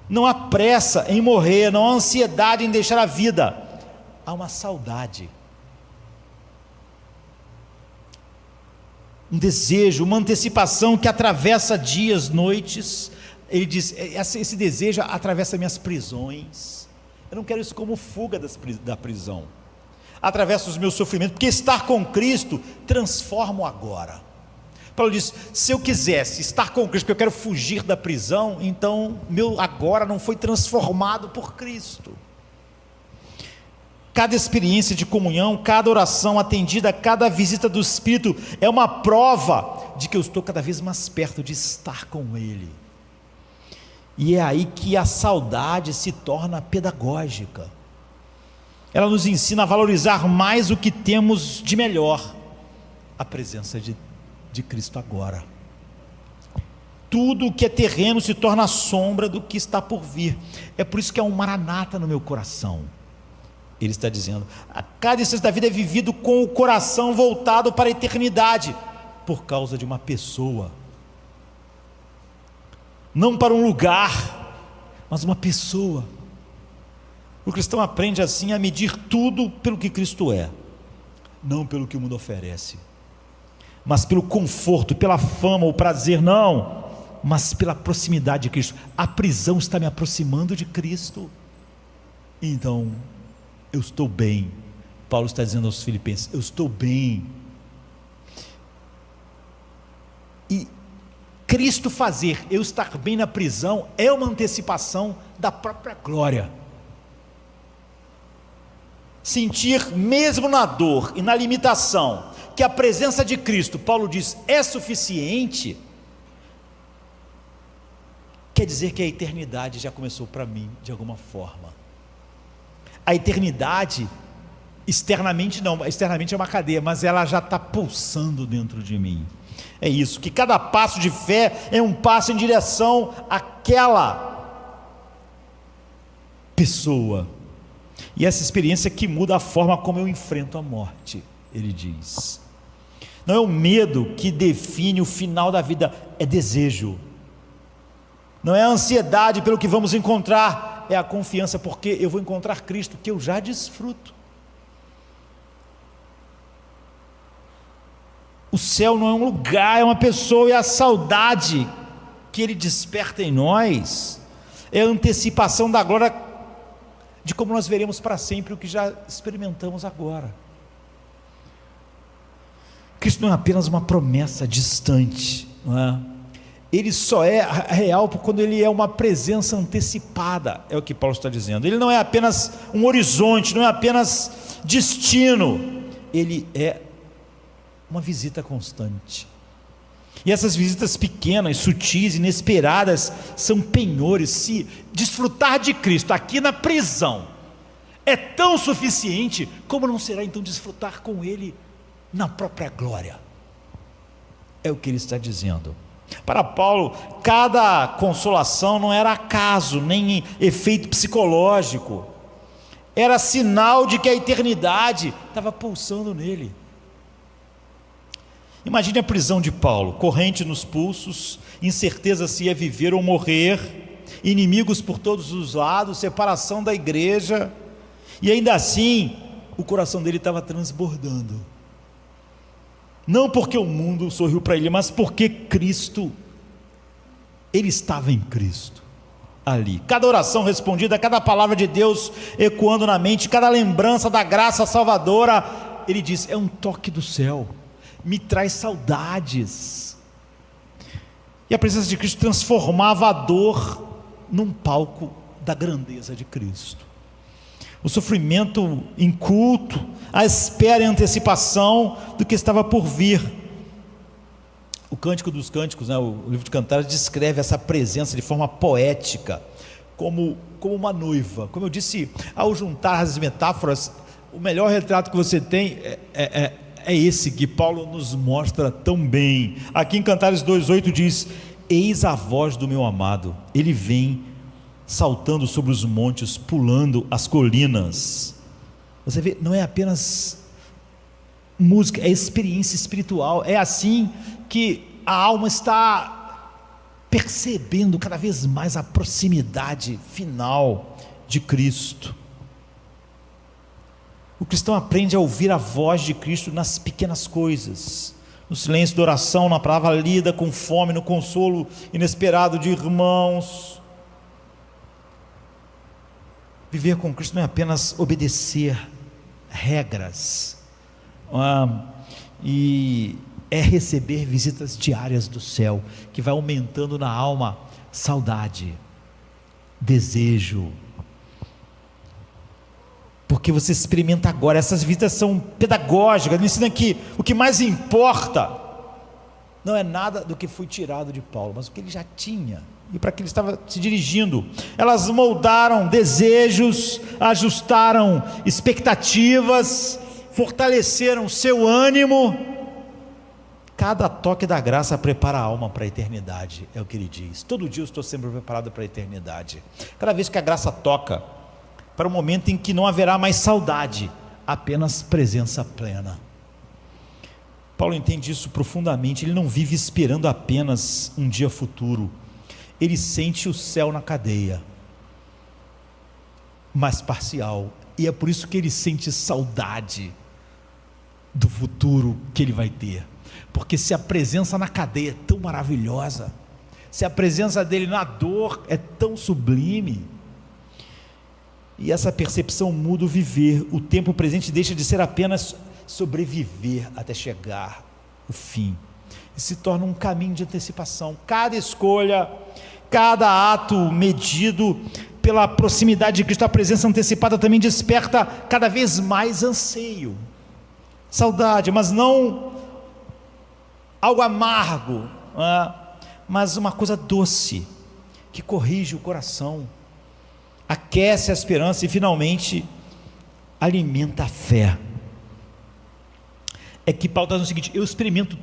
Não há pressa em morrer, não há ansiedade em deixar a vida, há uma saudade, um desejo, uma antecipação que atravessa dias, noites. Ele diz, esse desejo atravessa minhas prisões, eu não quero isso como fuga da prisão, atravessa os meus sofrimentos, porque estar com Cristo transforma o agora. Paulo diz, se eu quisesse estar com Cristo, porque eu quero fugir da prisão, então meu agora não foi transformado por Cristo. Cada experiência de comunhão, cada oração atendida, cada visita do Espírito é uma prova de que eu estou cada vez mais perto de estar com Ele. E é aí que a saudade se torna pedagógica. Ela nos ensina a valorizar mais o que temos de melhor, a presença de Cristo agora. Tudo que é terreno se torna sombra do que está por vir. É por isso que há um maranata no meu coração. Ele está dizendo, a cada instante da vida é vivido com o coração voltado para a eternidade, por causa de uma pessoa, não para um lugar, mas uma pessoa. O cristão aprende assim a medir tudo pelo que Cristo é, não pelo que o mundo oferece. mas pelo conforto, pela fama, o prazer, não, mas pela proximidade de Cristo. A prisão está me aproximando de Cristo, então eu estou bem. Paulo está dizendo aos Filipenses: eu estou bem. E Cristo fazer eu estar bem na prisão é uma antecipação da própria glória. Sentir mesmo na dor e na limitação que a presença de Cristo, Paulo diz, é suficiente, quer dizer que a eternidade já começou para mim de alguma forma. A eternidade externamente não, externamente é uma cadeia, mas ela já está pulsando dentro de mim. É isso, que cada passo de fé é um passo em direção àquela pessoa, e essa experiência que muda a forma como eu enfrento a morte. Ele diz, não é o medo que define o final da vida, é desejo. Não é a ansiedade pelo que vamos encontrar, é a confiança, porque eu vou encontrar Cristo, que eu já desfruto. O céu não é um lugar, é uma pessoa, e a saudade que Ele desperta em nós é a antecipação da glória, de como nós veremos para sempre o que já experimentamos agora. Cristo não é apenas uma promessa distante, não é? Ele só é real quando Ele é uma presença antecipada, é o que Paulo está dizendo. Ele não é apenas um horizonte, não é apenas destino, Ele é uma visita constante. E essas visitas pequenas, sutis, inesperadas, são penhores. Se desfrutar de Cristo aqui na prisão é tão suficiente, como não será então desfrutar com Ele na própria glória? É o que ele está dizendo. Para Paulo, cada consolação não era acaso, nem efeito psicológico, era sinal de que a eternidade estava pulsando nele. Imagine a prisão de Paulo, corrente nos pulsos, incerteza se ia viver ou morrer, inimigos por todos os lados, separação da igreja, e ainda assim, o coração dele estava transbordando, não porque o mundo sorriu para ele, mas porque Cristo, ele estava em Cristo, ali, cada oração respondida, cada palavra de Deus ecoando na mente, cada lembrança da graça salvadora, ele diz, é um toque do céu, me traz saudades. E a presença de Cristo transformava a dor num palco da grandeza de Cristo. O sofrimento em culto, a espera e antecipação do que estava por vir. O Cântico dos Cânticos, né, o livro de Cantares, descreve essa presença de forma poética, como uma noiva. Como eu disse, ao juntar as metáforas, o melhor retrato que você tem é esse que Paulo nos mostra tão bem. Aqui em Cantares 2:8 diz: eis a voz do meu amado, ele vem saltando sobre os montes, pulando as colinas. Você vê, não é apenas música, é experiência espiritual. É assim que a alma está percebendo cada vez mais a proximidade final de Cristo. O cristão aprende a ouvir a voz de Cristo nas pequenas coisas, no silêncio da oração, na palavra lida, com fome, no consolo inesperado de irmãos. Viver com Cristo não é apenas obedecer regras, e é receber visitas diárias do céu, que vai aumentando na alma saudade, desejo, porque você experimenta agora. Essas visitas são pedagógicas, ele ensina que o que mais importa não é nada do que foi tirado de Paulo, mas o que ele já tinha e para que ele estava se dirigindo. Elas moldaram desejos, ajustaram expectativas, fortaleceram seu ânimo. Cada toque da graça prepara a alma para a eternidade, é o que ele diz. Todo dia eu estou sempre preparado para a eternidade. Cada vez que a graça toca, para o momento em que não haverá mais saudade, apenas presença plena. Paulo entende isso profundamente. Ele não vive esperando apenas um dia futuro, ele sente o céu na cadeia, mas parcial, e é por isso que ele sente saudade do futuro que ele vai ter. porque se a presença na cadeia é tão maravilhosa, se a presença dele na dor é tão sublime, e essa percepção muda o viver, o tempo presente deixa de ser apenas sobreviver até chegar o fim, e se torna um caminho de antecipação. Cada escolha, cada ato medido pela proximidade de Cristo, a presença antecipada também desperta cada vez mais anseio, saudade, mas não algo amargo, mas uma coisa doce, que corrige o coração, aquece a esperança e finalmente alimenta a fé. É que Paulo está dizendo o seguinte: eu experimento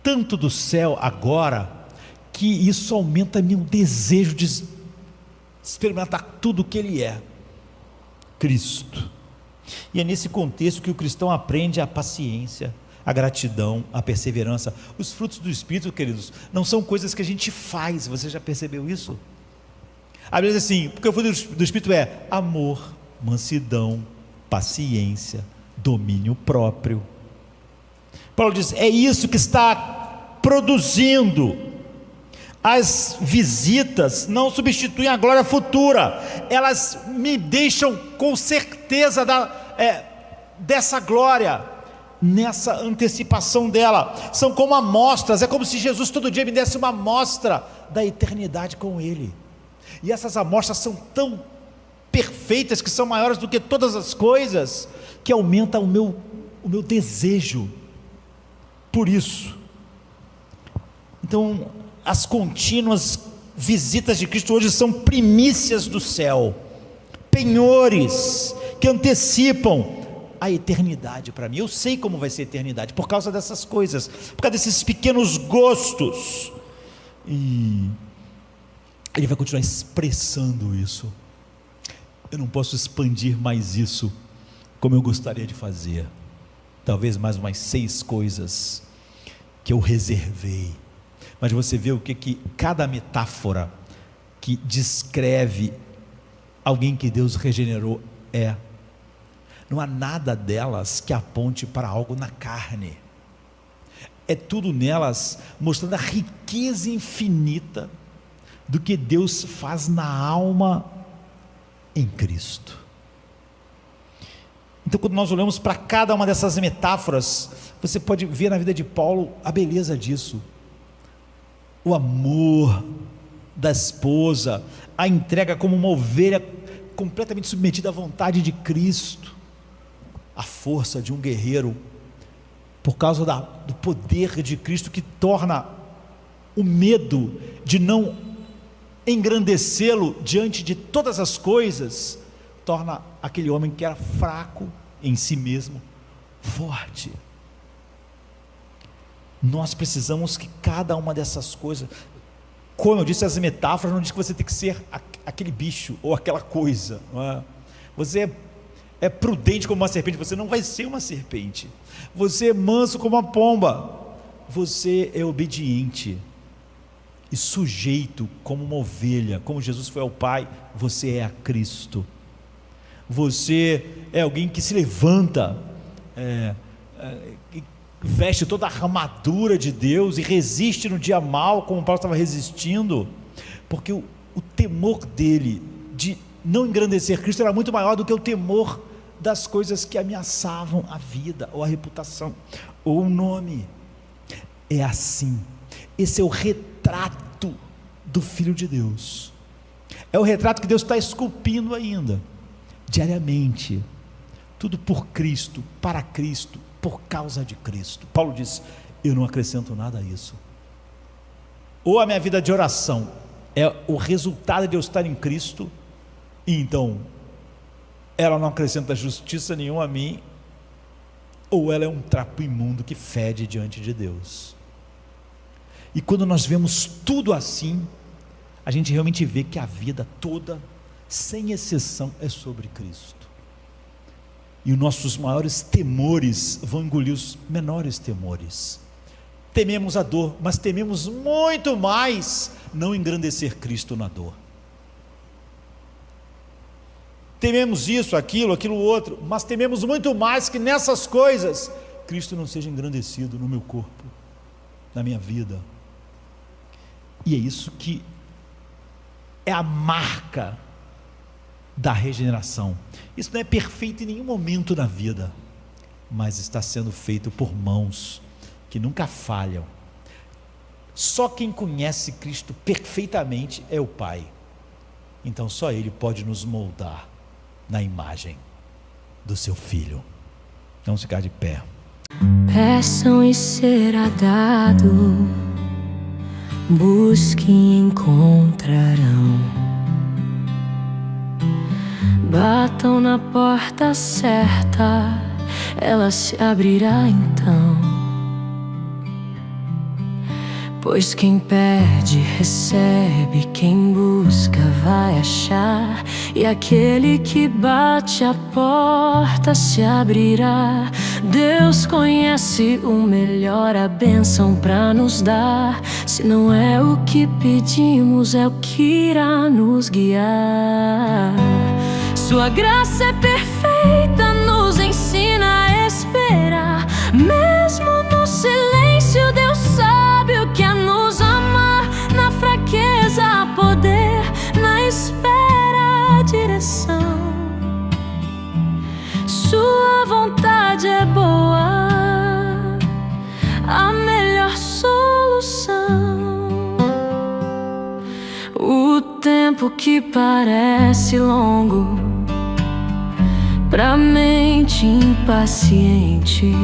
tanto do céu agora, que isso aumenta meu desejo de experimentar tudo o que ele é, Cristo. E é nesse contexto que o cristão aprende a paciência, a gratidão, a perseverança. Os frutos do Espírito, queridos, não são coisas que a gente faz. Você já percebeu isso? A Bíblia diz assim, porque o fruto do Espírito é amor, mansidão, paciência, domínio próprio. Paulo diz, é isso que está produzindo. As visitas não substituem a glória futura, elas me deixam com certeza dessa glória, nessa antecipação dela. São como amostras, é como se Jesus todo dia me desse uma amostra da eternidade com Ele, e essas amostras são tão perfeitas, que são maiores do que todas as coisas, que aumenta o meu desejo por isso. Então, as contínuas visitas de Cristo hoje são primícias do céu, penhores que antecipam a eternidade para mim. Eu sei como vai ser a eternidade, por causa dessas coisas, por causa desses pequenos gostos, e Ele vai continuar expressando isso. Eu não posso expandir mais isso como eu gostaria de fazer. Talvez mais umas 6 coisas que eu reservei. Mas você vê o que cada metáfora que descreve alguém que Deus regenerou é. Não há nada delas que aponte para algo na carne. É tudo nelas mostrando a riqueza infinita do que Deus faz na alma em Cristo. Então, quando nós olhamos para cada uma dessas metáforas, você pode ver na vida de Paulo a beleza disso. O amor da esposa, a entrega como uma ovelha completamente submetida à vontade de Cristo, a força de um guerreiro, por causa do poder de Cristo, que torna o medo de não engrandecê-lo diante de todas as coisas, torna aquele homem que era fraco em si mesmo, forte. Nós precisamos que cada uma dessas coisas, como eu disse, as metáforas não diz que você tem que ser aquele bicho ou aquela coisa, não é? Você é prudente como uma serpente, você não vai ser uma serpente. Você é manso como uma pomba, você é obediente e sujeito como uma ovelha. Como Jesus foi ao Pai, você é a Cristo. Você é alguém que se levanta, veste toda a armadura de Deus e resiste no dia mau, como Paulo estava resistindo, porque o temor dele de não engrandecer Cristo era muito maior do que o temor das coisas que ameaçavam a vida, ou a reputação, ou o nome. É assim. Esse é o retrato do Filho de Deus, é o retrato que Deus está esculpindo ainda, diariamente, tudo por Cristo, para Cristo, por causa de Cristo. Paulo diz, eu não acrescento nada a isso. Ou a minha vida de oração é o resultado de eu estar em Cristo, e então ela não acrescenta justiça nenhuma a mim, ou ela é um trapo imundo que fede diante de Deus. E quando nós vemos tudo assim, a gente realmente vê que a vida toda, sem exceção, é sobre Cristo. E os nossos maiores temores vão engolir os menores temores. Tememos a dor, mas tememos muito mais não engrandecer Cristo na dor. Tememos isso, aquilo outro, mas tememos muito mais que nessas coisas Cristo não seja engrandecido no meu corpo, na minha vida. E é isso que é a marca da regeneração. Isso não é perfeito em nenhum momento da vida, mas está sendo feito por mãos que nunca falham. Só quem conhece Cristo perfeitamente é o Pai. Então só Ele pode nos moldar na imagem do seu Filho. Vamos ficar de pé. Peçam e será dado, busquem e encontrarão, batam na porta certa, ela se abrirá então. Pois quem pede recebe, quem busca vai achar, e aquele que bate a porta se abrirá. Deus conhece o melhor, a bênção pra nos dar. Se não é o que pedimos, é o que irá nos guiar. Sua graça é perfeita, nos ensina a esperar. Mesmo no silêncio, Deus sabe o que é nos amar. Na fraqueza há poder, na espera há direção. Sua vontade é boa, a melhor solução. O tempo que parece longo pra mente impaciente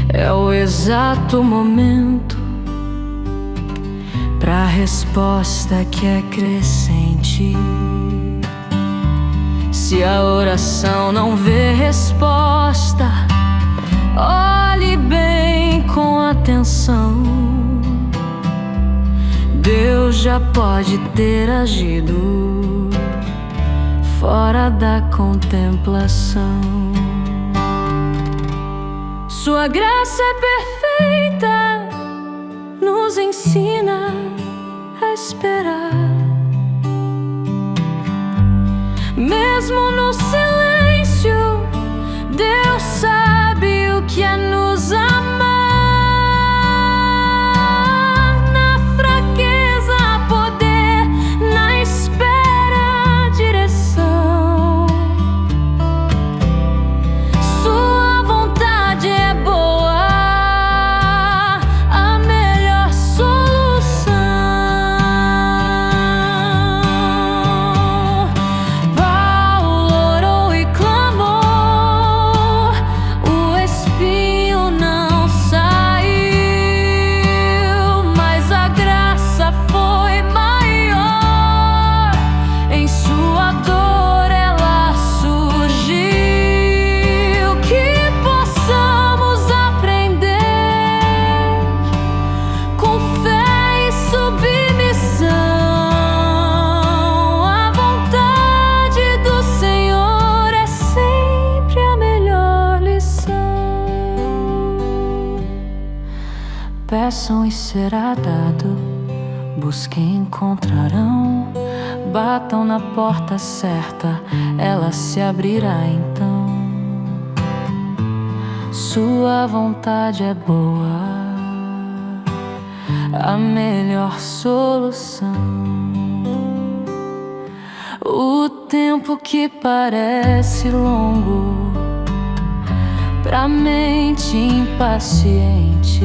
é o exato momento pra resposta que é crescente. Se a oração não vê resposta, olhe bem com atenção. Deus já pode ter agido fora da contemplação. Sua graça é perfeita, nos ensina a esperar. Mesmo no silêncio, Deus sabe o que é nos amar. Na fraqueza há poder, na espera há direção. Sua vontade é boa, a melhor solução. Paulo orou e clamou, o espinho não saiu, mas a graça foi maior. Em sua dor ela surgiu. Que possamos aprender com fé e submissão. A vontade do Senhor é sempre a melhor lição. Peçam e será dado, busquem e encontrarão, batam na porta certa, ela se abrirá então. Sua vontade é boa, a melhor solução. O tempo que parece longo pra mente impaciente